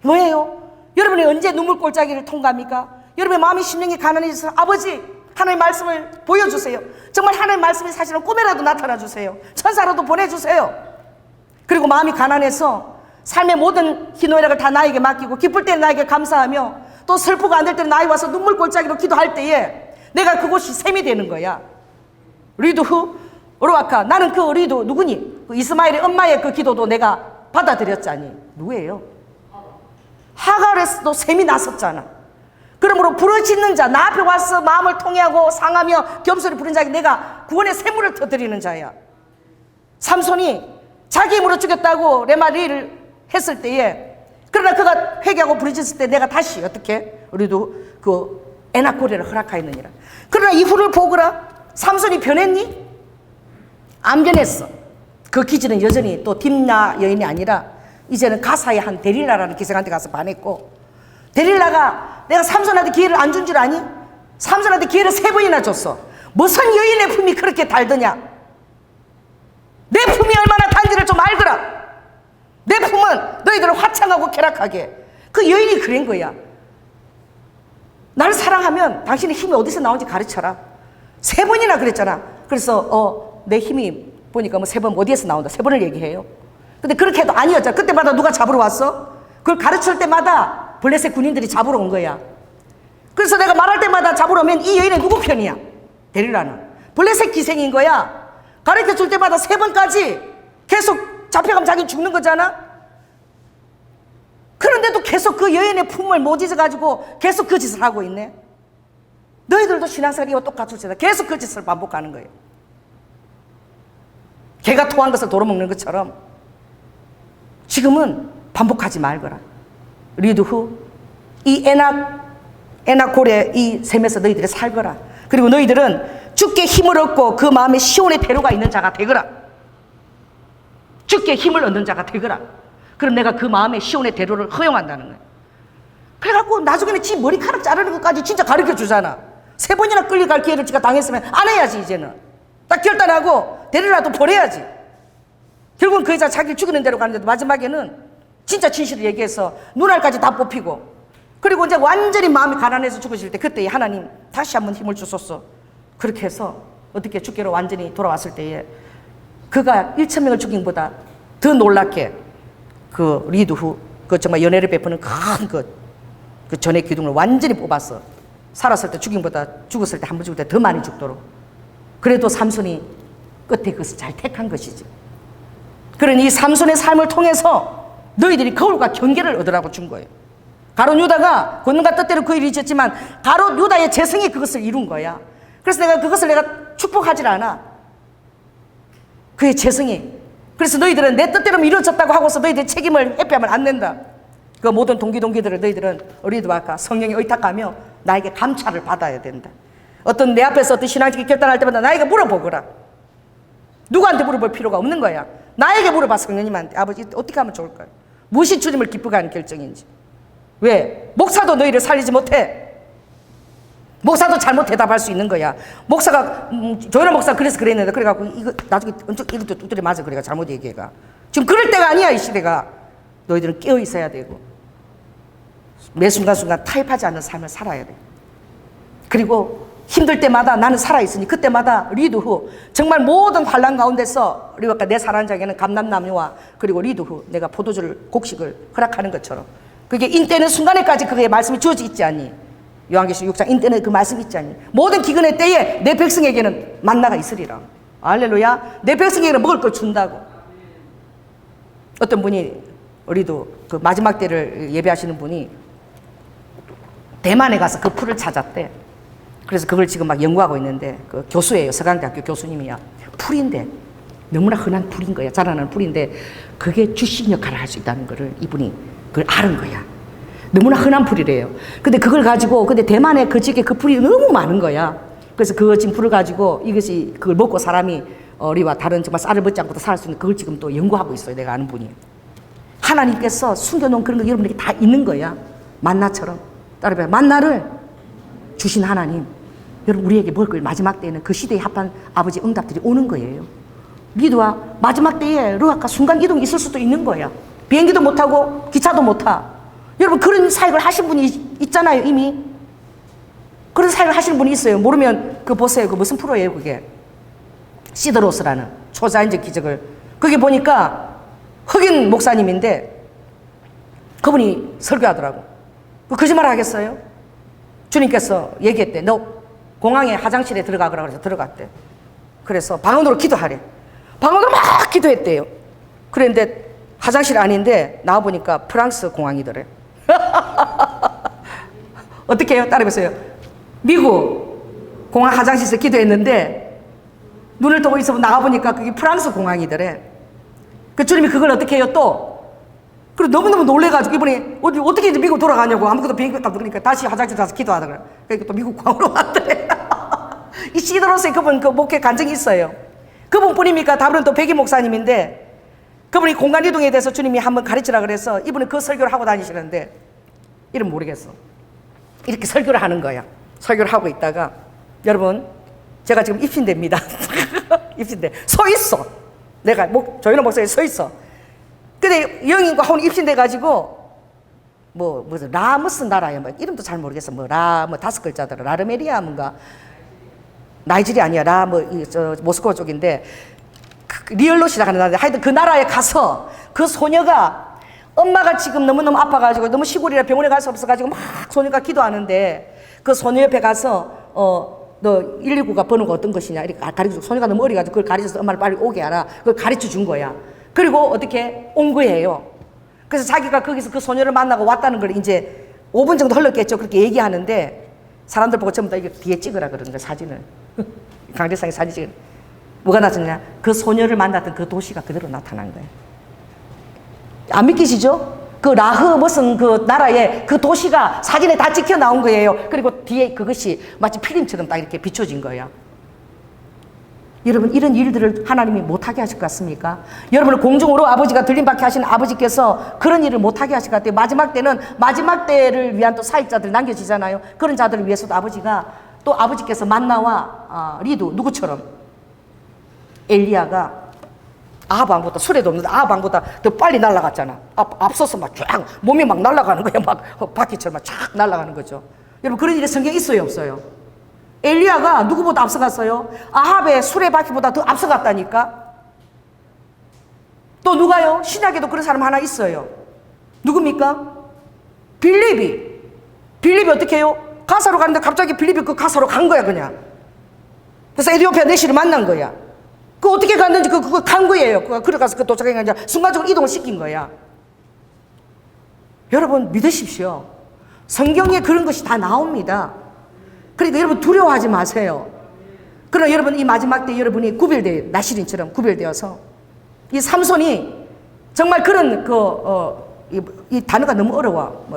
뭐예요? 여러분이 언제 눈물 골짜기를 통과합니까? 여러분의 마음이 심령이 가난해져서 아버지 하나님의 말씀을 보여주세요. 정말 하나님의 말씀이 사실은 꿈에라도 나타나주세요. 천사라도 보내주세요. 그리고 마음이 가난해서 삶의 모든 희노애락을 다 나에게 맡기고 기쁠 때는 나에게 감사하며 또 슬프고 안 될 때는 나에 와서 눈물 골짜기로 기도할 때에 내가 그곳이 샘이 되는 거야. 리드 후 오르와카, 나는 그 리드 누구니? 그 이스마엘의 엄마의 그 기도도 내가 받아들였자니. 누구예요? 하갈에서도 샘이 났었잖아. 그러므로 부르짖는 자, 나 앞에 와서 마음을 통해하고 상하며 겸손히 부른 자에게 내가 구원의 샘물을 터뜨리는 자야. 삼손이 자기 힘으로 죽였다고 레마리를 했을 때에, 그러나 그가 회개하고 부르짖을 때 내가 다시 어떻게 우리도 그 에나고레를 허락하였느니라. 그러나 이후를 보거라. 삼손이 변했니? 안 변했어. 그 기질은 여전히 또 딥나 여인이 아니라 이제는 가사의 한 데릴라라는 기생한테 가서 반했고, 데릴라가 내가 삼손한테 기회를 안 준 줄 아니? 삼손한테 기회를 3번이나 줬어. 무슨 여인의 품이 그렇게 달더냐? 내 품이 얼마나 단지를 좀 알거라. 내 품은 너희들을 화창하고 쾌락하게. 그 여인이 그런 거야. 나를 사랑하면 당신의 힘이 어디서 나오는지 가르쳐라. 3번이나 그랬잖아. 그래서 내 힘이 보니까 뭐 3번 어디에서 나온다. 3번을 얘기해요. 근데 그렇게 해도 아니었잖아. 그때마다 누가 잡으러 왔어? 그걸 가르칠 때마다 블레셋 군인들이 잡으러 온 거야. 그래서 내가 말할 때마다 잡으러 오면 이 여인은 누구 편이야? 데릴라는 블레셋 기생인 거야. 가르쳐 줄 때마다 3번까지 계속 잡혀가면 자기 죽는 거잖아. 그런데도 계속 그 여인의 품을 못 잊어가지고 계속 그 짓을 하고 있네. 너희들도 신앙생활 이와 똑같을지다. 계속 그 짓을 반복하는 거예요. 개가 토한 것을 도로먹는 것처럼 지금은 반복하지 말거라. 리드 후 이 에낙 고래 이 셈에서 너희들이 살거라. 그리고 너희들은 주께 힘을 얻고 그 마음에 시온의 대로가 있는 자가 되거라. 주께 힘을 얻는 자가 되거라. 그럼 내가 그 마음에 시온의 대로를 허용한다는 거야. 그래갖고 나중에는 지 머리카락 자르는 것까지 진짜 가르쳐 주잖아. 3번이나 끌려갈 기회를 지가 당했으면 안 해야지. 이제는 딱 결단하고 데리라도 버려야지. 결국은 그 여자 자기를 죽이는 대로 가는데 마지막에는 진짜 진실을 얘기해서 눈알까지 다 뽑히고, 그리고 이제 완전히 마음이 가난해서 죽으실 때 그때 하나님 다시 한번 힘을 주소서. 그렇게 해서 어떻게 주께로 완전히 돌아왔을 때에 그가 1,000명을 죽인 것보다 더 놀랍게 그 리드 후 그 정말 연애를 베푸는 큰 그 전의 기둥을 완전히 뽑았어. 살았을 때 죽인 것보다 죽었을 때 한 번 죽을 때 더 많이 죽도록. 그래도 삼손이 끝에 그것을 잘 택한 것이지. 그러니 이 삼손의 삶을 통해서 너희들이 거울과 경계를 얻으라고 준 거예요. 가롯 유다가 권능과 뜻대로 그 일을 있었지만 가롯 유다의 재성이 그것을 이룬 거야. 그래서 내가 그것을 내가 축복하질 않아. 그의 재성이. 그래서 너희들은 내 뜻대로 이루어졌다고 하고서 너희들의 책임을 회피하면 안 된다. 그 모든 동기들을 너희들은 어리도 아까 성령에 의탁하며 나에게 감찰을 받아야 된다. 어떤 내 앞에서 어떤 신앙적인 결단할 때마다 나에게 물어보거라. 누구한테 물어볼 필요가 없는 거야. 나에게 물어봐. 성령님한테. 아버지 어떻게 하면 좋을까요? 무엇이 주님을 기쁘게 하는 결정인지. 왜? 목사도 너희를 살리지 못해. 목사도 잘못 대답할 수 있는 거야. 목사가 조현아 목사 그래서 그랬는데 그래갖고 이거 나중에 이것도 두드려 맞아. 그래가 잘못 얘기해가. 지금 그럴 때가 아니야. 이 시대가. 너희들은 깨어 있어야 되고 매 순간순간 타협하지 않는 삶을 살아야 돼. 그리고 힘들 때마다 나는 살아있으니 그때마다 리드 후 정말 모든 환난 가운데서 우리 아까 내 사랑하는 자에게는 감람나무와 그리고 리드 후 내가 포도주를 곡식을 허락하는 것처럼 그게 인때는 순간에까지 그의 말씀이 주어져 있지 않니? 요한계시록 6장 인때는 그 말씀이 있지 않니? 모든 기근의 때에 내 백성에게는 만나가 있으리라. 할렐루야. 내 백성에게는 먹을 걸 준다고. 어떤 분이 우리도 그 마지막 때를 예배하시는 분이 대만에 가서 그 풀을 찾았대. 그래서 그걸 지금 막 연구하고 있는데 그 교수예요. 서강대학교 교수님이야. 풀인데 너무나 흔한 풀인 거야. 자라나는 풀인데 그게 주신 역할을 할 수 있다는 거를 이분이 그걸 아는 거야. 너무나 흔한 풀이래요. 근데 그걸 가지고 근데 대만에 그 지역에 그 풀이 너무 많은 거야. 그래서 그 지금 풀을 가지고 이것이 그걸 먹고 사람이 우리와 다른 정말 쌀을 먹지 않고도 살 수 있는 그걸 지금 또 연구하고 있어요. 내가 아는 분이. 하나님께서 숨겨놓은 그런 거 여러분에게 다 있는 거야. 만나처럼. 따라해봐요. 만나를 주신 하나님. 여러분 우리에게 먹을 걸 마지막 때에는 그 시대에 합한 아버지 응답들이 오는 거예요. 미도와 마지막 때에 르아까 순간 이동이 있을 수도 있는 거야. 비행기도 못 타고 기차도 못 타. 여러분 그런 사역을 하신 분이 있잖아요. 이미. 그런 사역을 하시는 분이 있어요. 모르면 그 보세요. 그 무슨 프로예요 그게. 시드로스라는 초자연적 기적을. 그게 보니까 흑인 목사님인데 그분이 설교하더라고. 그 거짓말 하겠어요? 주님께서 얘기했대. 너 공항에 화장실에 들어가거라 그래서 들어갔대. 그래서 방언으로 기도하래. 방언으로 막 기도했대요. 그런데 화장실 아닌데 나와보니까 프랑스 공항이더래. 어떻게 해요? 따라해보세요. 미국 공항 화장실에서 기도했는데 눈을 뜨고 있어 나가보니까 그게 프랑스 공항이더래. 그 주님이 그걸 어떻게 해요 또? 그리고 너무너무 놀래가지고 이번에 어떻게 이제 미국 돌아가냐고 아무것도 비행기 탔다 그러니까 다시 화장실 가서 기도하더라. 그러니까 또 미국 공항으로 왔더래. 이 시드로스에 그분 그 목회 간증이 있어요. 그분뿐입니까? 다른 또 백이 목사님인데 그분이 공간 이동에 대해서 주님이 한번 가르치라 그래서 이분은 그 설교를 하고 다니시는데 이름 모르겠어. 이렇게 설교를 하는 거야. 설교를 하고 있다가 여러분 제가 지금 입신됩니다. 입신돼. 서 있어. 내가 조현아 목사에 서 있어. 근데 영인과 하고 입신돼가지고 무슨 무슨 나라야 뭐 이름도 잘 모르겠어. 뭐 5글자더라. 라르메리아 뭔가 나이지리아 아니야. 모스크바 쪽인데 리얼로 시작하는 나라인데 하여튼 그 나라에 가서 그 소녀가 엄마가 지금 너무너무 아파가지고 너무 시골이라 병원에 갈 수 없어가지고 막 소녀가 기도하는데 그 소녀 옆에 가서 너 119가 번호가 어떤 것이냐 이렇게 가르쳐주고 소녀가 너무 어려가지고 그걸 가르쳐서 엄마를 빨리 오게 하라 그걸 가르쳐 준 거야. 그리고 어떻게 온 거예요. 그래서 자기가 거기서 그 소녀를 만나고 왔다는 걸 이제 5분 정도 흘렀겠죠. 그렇게 얘기하는데 사람들 보고 전부 다 이게 뒤에 찍으라 그러는 거야, 사진을. 강대상에 사진 찍으라. 뭐가 나타나냐? 그 소녀를 만났던 그 도시가 그대로 나타난 거예요. 안 믿기시죠? 그 라흐 무슨 그 나라의 그 도시가 사진에 다 찍혀 나온 거예요. 그리고 뒤에 그것이 마치 필름처럼 딱 이렇게 비춰진 거예요. 여러분, 이런 일들을 하나님이 못하게 하실 것 같습니까? 여러분을 공중으로 아버지가 들림받게 하신 아버지께서 그런 일을 못하게 하실 것 같아요. 마지막 때는 마지막 때를 위한 또 사역자들 남겨지잖아요. 그런 자들을 위해서도 아버지께서 만나와 리도 누구처럼 엘리야가 아합 왕보다 수레도 없는데 아합 왕보다 더 빨리 날아갔잖아. 앞서서 막 쫙 몸이 막 날아가는 거야. 막 바퀴처럼 쫙 날아가는 거죠. 여러분, 그런 일이 성경에 있어요, 없어요? 엘리야가 누구보다 앞서갔어요? 아합의 수레바퀴보다 더 앞서갔다니까. 또 누가요? 신약에도 그런 사람 하나 있어요. 누굽니까? 빌립이 어떻게 해요? 가사로 가는데 갑자기 빌립이 그 가사로 간 거야, 그냥. 그래서 에티오피아 내시를 만난 거야. 그 어떻게 갔는지 그거 간 거예요. 그래 가서 그 도착해 이제 순간적으로 이동을 시킨 거야. 여러분, 믿으십시오. 성경에 그런 것이 다 나옵니다. 그러니까 여러분, 두려워하지 마세요. 그러나 여러분, 이 마지막 때 여러분이 나시린처럼 구별되어서 이 삼손이 정말 그런 이 단어가 너무 어려워.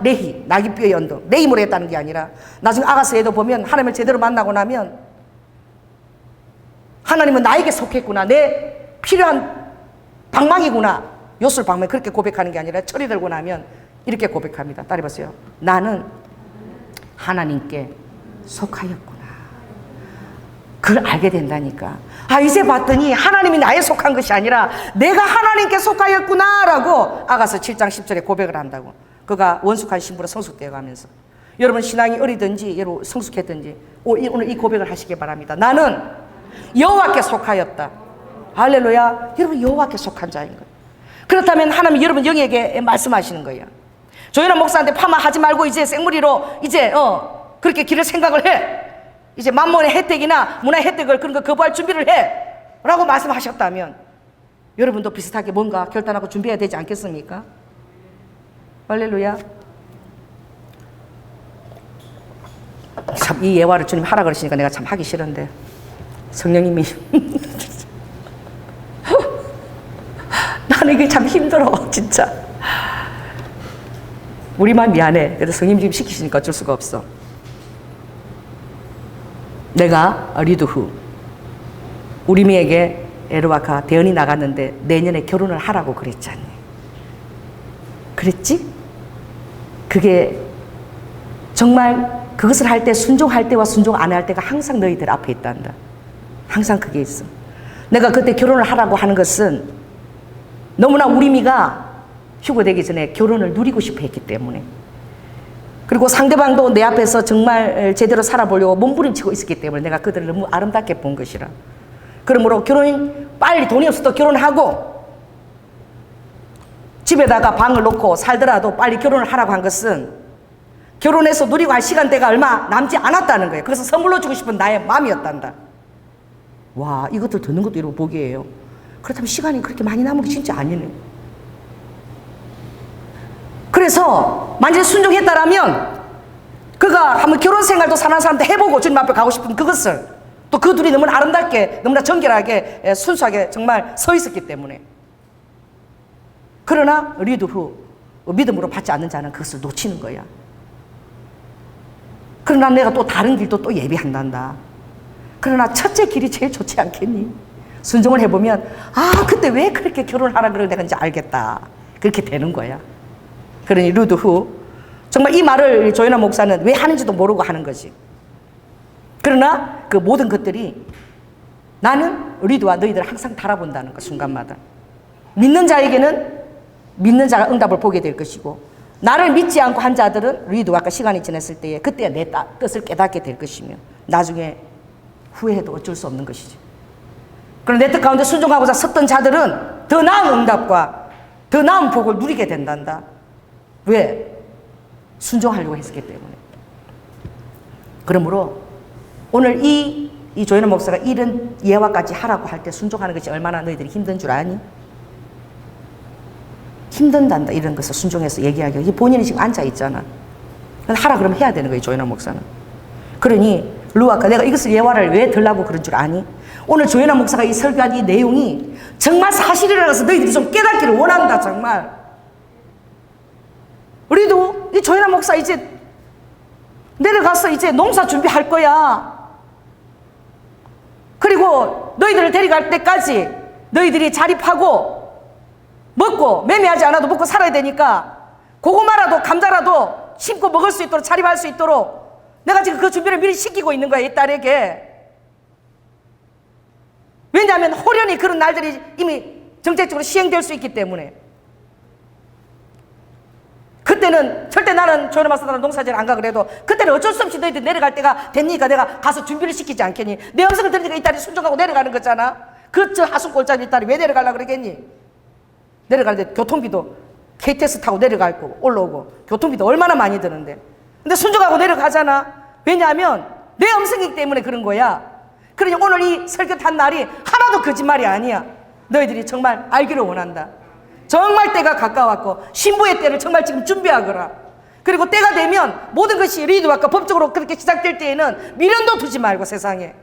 레히, 나귀뼈의 연동, 내 힘으로 했다는 게 아니라 나중에 아가스에도 보면 하나님을 제대로 만나고 나면 하나님은 나에게 속했구나, 내 필요한 방망이구나, 요술 방망이, 그렇게 고백하는 게 아니라 철이 들고 나면 이렇게 고백합니다. 따라해보세요. 나는 하나님께 속하였구나. 그걸 알게 된다니까. 이제 봤더니 하나님이 나에 속한 것이 아니라 내가 하나님께 속하였구나 라고 아가서 7장 10절에 고백을 한다고. 그가 원숙한 신부로 성숙되어 가면서. 여러분, 신앙이 어리든지 여러분 성숙했든지 오늘 이 고백을 하시기 바랍니다. 나는 여호와께 속하였다. 할렐루야. 여러분, 여호와께 속한 자인 거예요. 그렇다면 하나님 여러분 영에게 말씀하시는 거예요. 조연아 목사한테 파마하지 말고 이제 생머리로 이제 그렇게 기를 생각을 해. 이제 만몬의 혜택이나 문화의 혜택을 그런 거 거부할 준비를 해 라고 말씀하셨다면 여러분도 비슷하게 뭔가 결단하고 준비해야 되지 않겠습니까? 할렐루야. 참, 이 예화를 주님 하라 그러시니까 내가 참 하기 싫은데 성령님이 나는 이게 참 힘들어, 진짜. 우리만 미안해. 그래도 성령님 지금 시키시니까 어쩔 수가 없어. 내가 리드후 우리미에게 에르와카 대언이 나갔는데 내년에 결혼을 하라고 그랬잖니. 그랬지? 그게 정말 그것을 할 때 순종할 때와 순종 안 할 때가 항상 너희들 앞에 있단다. 항상 그게 있어. 내가 그때 결혼을 하라고 하는 것은 너무나 우리미가 휴거되기 전에 결혼을 누리고 싶어 했기 때문에, 그리고 상대방도 내 앞에서 정말 제대로 살아보려고 몸부림치고 있었기 때문에 내가 그들을 너무 아름답게 본 것이라. 그러므로 빨리 돈이 없어도 결혼하고 집에다가 방을 놓고 살더라도 빨리 결혼을 하라고 한 것은 결혼해서 누리고 할 시간대가 얼마 남지 않았다는 거예요. 그래서 선물로 주고 싶은 나의 마음이었단다. 와, 이것들 듣는 것도 여러분 복이에요. 그렇다면 시간이 그렇게 많이 남은 게 진짜 아니네. 그래서 만약에 순종했다라면 그가 한번 결혼 생활도 사는 사람한테 해보고 주님 앞에 가고 싶은 그것을 또 그 둘이 너무나 아름답게 너무나 정결하게 순수하게 정말 서 있었기 때문에. 그러나 리드 후 믿음으로 받지 않는 자는 그것을 놓치는 거야. 그러나 내가 또 다른 길도 또 예비한단다. 그러나 첫째 길이 제일 좋지 않겠니? 순종을 해보면 그때 왜 그렇게 결혼하라 그러는 내가 이제 알겠다. 그렇게 되는 거야. 그러니 루드 후 정말 이 말을 조연아 목사는 왜 하는지도 모르고 하는 거지. 그러나 그 모든 것들이 나는 리드와 너희들을 항상 달아본다는 거, 순간마다. 믿는 자에게는 믿는 자가 응답을 보게 될 것이고, 나를 믿지 않고 한 자들은 리드와 아까 시간이 지났을 때에 그때 내 뜻을 깨닫게 될 것이며 나중에 후회해도 어쩔 수 없는 것이지. 그럼 내 뜻 가운데 순종하고자 섰던 자들은 더 나은 응답과 더 나은 복을 누리게 된단다. 왜? 순종하려고 했기 때문에. 그러므로 오늘 이 조현우 목사가 이런 예화까지 하라고 할 때 순종하는 것이 얼마나 너희들이 힘든 줄 아니? 힘든단다. 이런 것을 순종해서 얘기하기. 본인이 지금 앉아있잖아. 하라 그러면 해야 되는 거예요, 조현우 목사는. 그러니 루아카, 내가 이것을 예화를 왜 들라고 그런 줄 아니? 오늘 조현우 목사가 이 설교한 이 내용이 정말 사실이라는 것을 너희들이 좀 깨닫기를 원한다. 정말 우리도 이 조현우 목사 이제 내려가서 이제 농사 준비할 거야. 그리고 너희들을 데려갈 때까지 너희들이 자립하고 먹고 매매하지 않아도 먹고 살아야 되니까 고구마라도 감자라도 심고 먹을 수 있도록 자립할 수 있도록 내가 지금 그 준비를 미리 시키고 있는 거야, 이 딸에게. 왜냐하면 호련히 그런 날들이 이미 정책적으로 시행될 수 있기 때문에. 그때는 절대 나는 조현우 목사는 농사지를 안 가 그래도 그때는 어쩔 수 없이 너희들 내려갈 때가 됐으니까 내가 가서 준비를 시키지 않겠니? 내 음성을 들으니까 이 딸이 순종하고 내려가는 거잖아. 그 저 하순골짜기 이 딸이 왜 내려가려고 그러겠니? 내려가는데 교통비도 KTX 타고 내려갈 거고 올라오고 교통비도 얼마나 많이 드는데. 근데 순종하고 내려가잖아. 왜냐하면 내 음성이기 때문에 그런 거야. 그러니 오늘 이 설교 탄 날이 하나도 거짓말이 아니야. 너희들이 정말 알기를 원한다. 정말 때가 가까웠고 신부의 때를 정말 지금 준비하거라. 그리고 때가 되면 모든 것이 리드와까 법적으로 그렇게 시작될 때에는 미련도 두지 말고, 세상에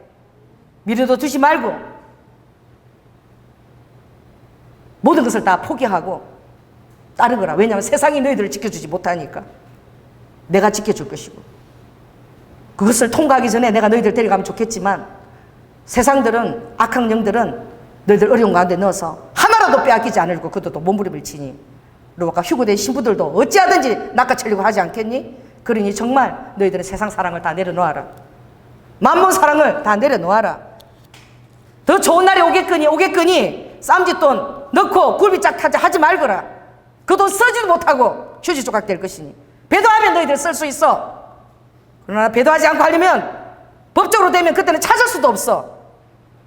미련도 두지 말고 모든 것을 다 포기하고 따르거라. 왜냐하면 세상이 너희들을 지켜주지 못하니까 내가 지켜줄 것이고, 그것을 통과하기 전에 내가 너희들 데려가면 좋겠지만 세상들은, 악한 영들은 너희들 어려운 가운데 넣어서 하나라도 빼앗기지 않으려고 그것도 몸부림을 치니, 그리고 아까 휴고된 신부들도 어찌하든지 낚아채려고 하지 않겠니? 그러니 정말 너희들은 세상 사랑을 다 내려놓아라. 만몬 사랑을 다 내려놓아라. 더 좋은 날이 오겠거니 쌈짓돈 넣고 굴비짝 타자 하지 말거라. 그 돈 쓰지도 못하고 휴지 조각 될 것이니. 배도하면 너희들 쓸 수 있어. 그러나 배도하지 않고 하려면 법적으로 되면 그때는 찾을 수도 없어.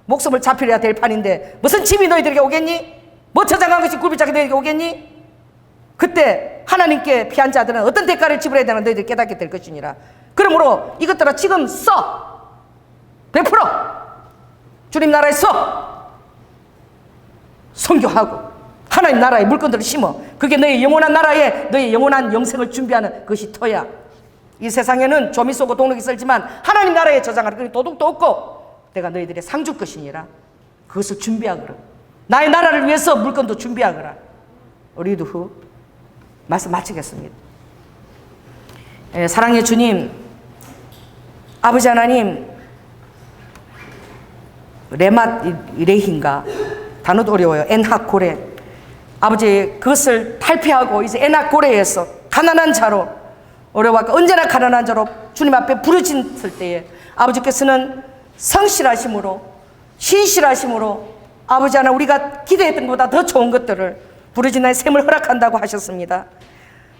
목숨을 잡히려야 될 판인데 무슨 짐이 너희들에게 오겠니? 뭐 저장한 것이 굴비짝이 너희에게 오겠니? 그때 하나님께 피한 자들은 어떤 대가를 지불해야 되나 너희들 깨닫게 될 것이니라. 그러므로 이것들아 지금 써. 100% 주님 나라에 써. 선교하고 하나님 나라에 물건들을 심어. 그게 너의 영원한 나라에 너의 영원한 영생을 준비하는 것이 터야. 이 세상에는 조미 쏘고 동력이 썰지만 하나님 나라에 저장할 그 도둑도 없고 내가 너희들의 상 줄 것이니라. 그것을 준비하거라. 나의 나라를 위해서 물건도 준비하거라. 우리도 후 말씀 마치겠습니다. 사랑의 주님, 아버지 하나님, 레맛 레힌가 단어도 어려워요. 엔하고레. 아버지, 그것을 탈피하고 이제 엔하고레에서 가난한 자로 어려워하고 언제나 가난한 자로 주님 앞에 부르짖을 때에 아버지께서는 성실하심으로, 신실하심으로 아버지 하나 우리가 기대했던 것보다 더 좋은 것들을 부르짖는 셈을 허락한다고 하셨습니다.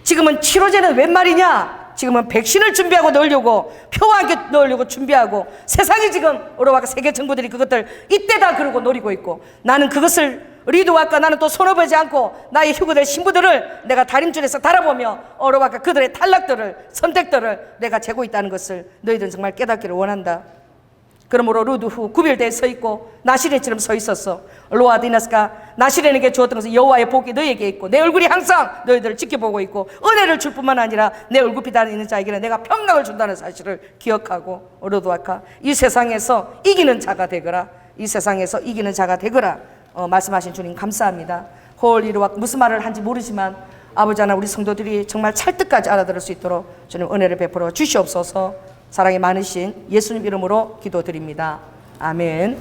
지금은 치료제는 웬 말이냐? 지금은 백신을 준비하고 넣으려고, 표와 함께 넣으려고 준비하고, 세상이 지금 어려워하고 세계 정부들이 그것들 이때다 그러고 노리고 있고, 나는 그것을 리드와까 나는 또 손해보지 않고 나의 휴거될 신부들을 내가 다림줄에서 달아보며 어려워하고 그들의 탈락들을, 선택들을 내가 재고 있다는 것을 너희들은 정말 깨닫기를 원한다. 그러므로 루드 후 구별되어 서 있고 나시렌처럼 서 있었어. 로아디나스가 나시렌에게 주었던 것은 여호와의 복이 너에게 있고 내 얼굴이 항상 너희들을 지켜보고 있고 은혜를 줄 뿐만 아니라 내 얼굴빛 안에 있는 자에게는 내가 평강을 준다는 사실을 기억하고, 루드와카 이 세상에서 이기는 자가 되거라. 이 세상에서 이기는 자가 되거라. 말씀하신 주님 감사합니다. 홀리루와 무슨 말을 한지 모르지만 아버지 하나 우리 성도들이 정말 찰떡까지 알아들을 수 있도록 주님 은혜를 베풀어 주시옵소서. 사랑이 많으신 예수님 이름으로 기도드립니다. 아멘.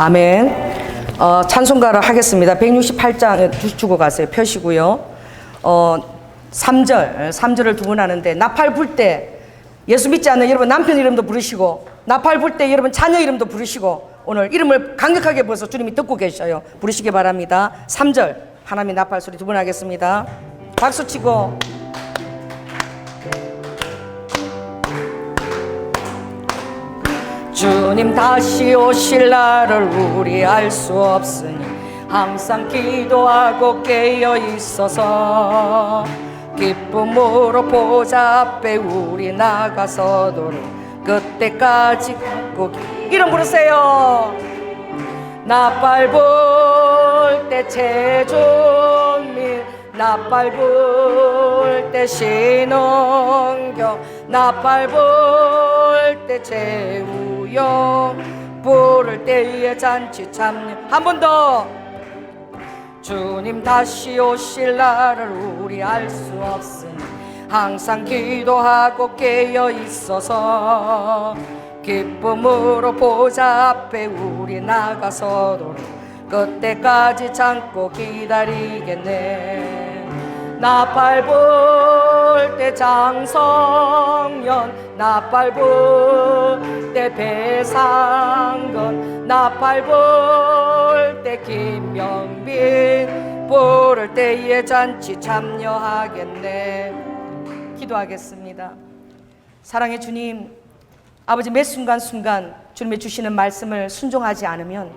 아멘. 찬송가를 하겠습니다. 168장 주고 가세요. 펴시고요. 3절을 두 번 하는데, 나팔 불 때 예수 믿지 않는 여러분 남편 이름도 부르시고, 나팔 불 때 여러분 자녀 이름도 부르시고, 오늘 이름을 강력하게 불러서 주님이 듣고 계셔요. 부르시기 바랍니다. 3절 하나님의 나팔 소리 두 번 하겠습니다. 박수 치고. 주님 다시 오실 날을 우리 알 수 없으니 항상 기도하고 깨어 있어서 기쁨으로 보좌 앞에 우리 나가서도록 그때까지 갖고 이름 부르세요. 나팔 불 때 제종밀, 나팔 불 때 신원경, 나팔 불 때 제우영, 부를 때에 잔치 참여. 한 번 더. 주님 다시 오실 날을 우리 알 수 없으니 항상 기도하고 깨어 있어서 기쁨으로 보좌 앞에 우리 나가서도록 그때까지 참고 기다리겠네. 나팔 불 때 장성연, 나팔 불 때 배상건, 나팔 불 때 김영빈, 부를 때에 잔치 참여하겠네. 기도하겠습니다. 사랑의 주님, 아버지 매 순간순간 주님의 주시는 말씀을 순종하지 않으면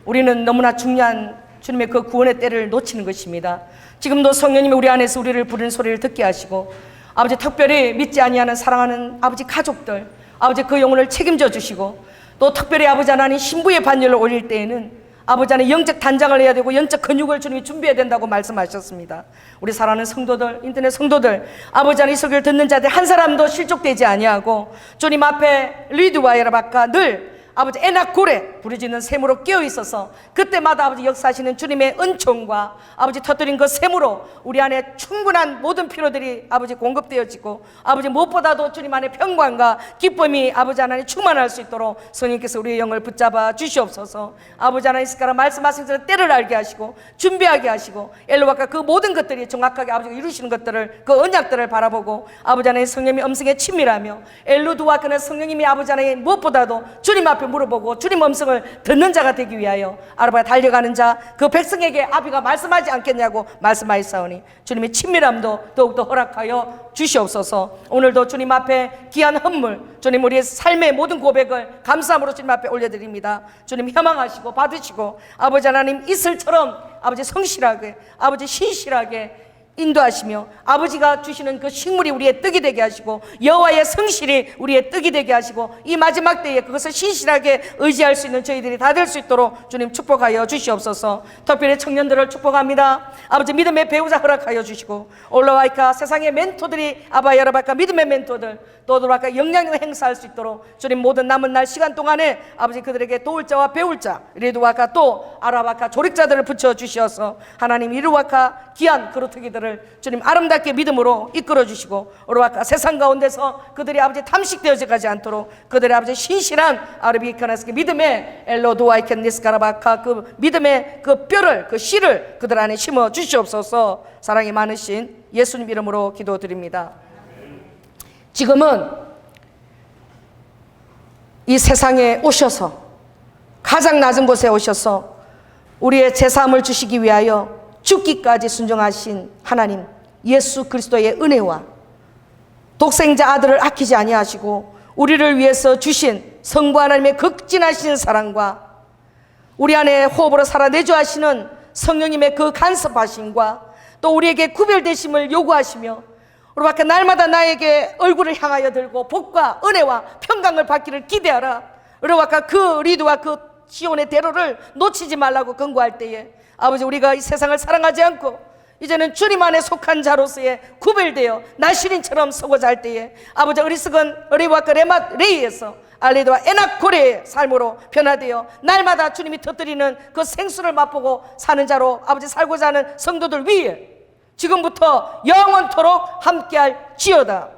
우리는 너무나 중요한 주님의 그 구원의 때를 놓치는 것입니다. 지금도 성령님이 우리 안에서 우리를 부르는 소리를 듣게 하시고, 아버지 특별히 믿지 아니하는 사랑하는 아버지 가족들, 아버지 그 영혼을 책임져 주시고, 또 특별히 아버지 하나님 신부의 반열을 올릴 때에는 아버지 하나님 영적 단장을 해야 되고 영적 근육을 주님이 준비해야 된다고 말씀하셨습니다. 우리 사랑하는 성도들, 인터넷 성도들, 아버지 하나님 이 설교를 듣는 자들 한 사람도 실족되지 아니하고 주님 앞에 리드와 여라바카 늘 아버지 에나고레 부르짖는 샘으로 깨어 있어서 그때마다 아버지 역사하시는 주님의 은총과 아버지 터뜨린 그 샘으로 우리 안에 충분한 모든 필요들이 아버지 공급되어지고, 아버지 무엇보다도 주님 안에 평강과 기쁨이 아버지 하나님 충만할 수 있도록 성령께서 우리의 영을 붙잡아 주시옵소서. 아버지 하나님 스가라 말씀하신 대로 때를 알게 하시고 준비하게 하시고, 엘로와가 그 모든 것들이 정확하게 아버지가 이루시는 것들을, 그 언약들을 바라보고 아버지 하나님 성령님이 음성에 친밀하며 엘로두와 그는 성령님이 아버지 하나님 무엇보다도 주님 앞에 물어보고 주님 음성을 듣는 자가 되기 위하여 아르바에 달려가는 자, 그 백성에게 아비가 말씀하지 않겠냐고 말씀하였사오니 주님의 친밀함도 더욱더 허락하여 주시옵소서. 오늘도 주님 앞에 귀한 헌물, 주님 우리의 삶의 모든 고백을 감사함으로 주님 앞에 올려드립니다. 주님 협망하시고 받으시고 아버지 하나님 이슬처럼 아버지 성실하게, 아버지 신실하게 인도하시며 아버지가 주시는 그 식물이 우리의 떡이 되게 하시고 여호와의 성실이 우리의 떡이 되게 하시고 이 마지막 때에 그것을 신실하게 의지할 수 있는 저희들이 다 될 수 있도록 주님 축복하여 주시옵소서. 특별히 청년들을 축복합니다. 아버지 믿음의 배우자 허락하여 주시고, 올라와이카 세상의 멘토들이 아바 여러바카 믿음의 멘토들 또도라카 영향력을 행사할 수 있도록 주님 모든 남은 날 시간 동안에 아버지 그들에게 도울 자와 배울 자, 리드와카 또 아라바카 조력자들을 붙여 주셔서 하나님 이루와카 귀한 그루터기들을 주님 아름답게 믿음으로 이끌어 주시고, 오르와카 세상 가운데서 그들이 아버지 탐식되어져 가지 않도록 그들의 아버지 신실한 아르비카나스의 믿음의 엘로도아이켄니스카라바카 그 믿음의 그 뼈를, 그 씨를 그들 안에 심어 주시옵소서. 사랑이 많으신 예수님 이름으로 기도드립니다. 지금은 이 세상에 오셔서 가장 낮은 곳에 오셔서 우리의 제사함을 주시기 위하여 죽기까지 순종하신 하나님 예수 그리스도의 은혜와 독생자 아들을 아끼지 아니하시고 우리를 위해서 주신 성부 하나님의 극진하신 사랑과 우리 안에 호흡으로 살아내줘 하시는 성령님의 그 간섭하심과 또 우리에게 구별되심을 요구하시며 우리밖에 날마다 나에게 얼굴을 향하여 들고 복과 은혜와 평강을 받기를 기대하라. 우리와까 그 리드와 그 시온의 대로를 놓치지 말라고 권고할 때에 아버지 우리가 이 세상을 사랑하지 않고 이제는 주님 안에 속한 자로서의 구별되어 나시린처럼 서고자 할 때에 아버지 어리석은 어리와까 레맛 레이에서 알레드와 에낙고레의 삶으로 변화되어 날마다 주님이 터뜨리는 그 생수를 맛보고 사는 자로 아버지 살고자 하는 성도들 위에 지금부터 영원토록 함께할 지어다.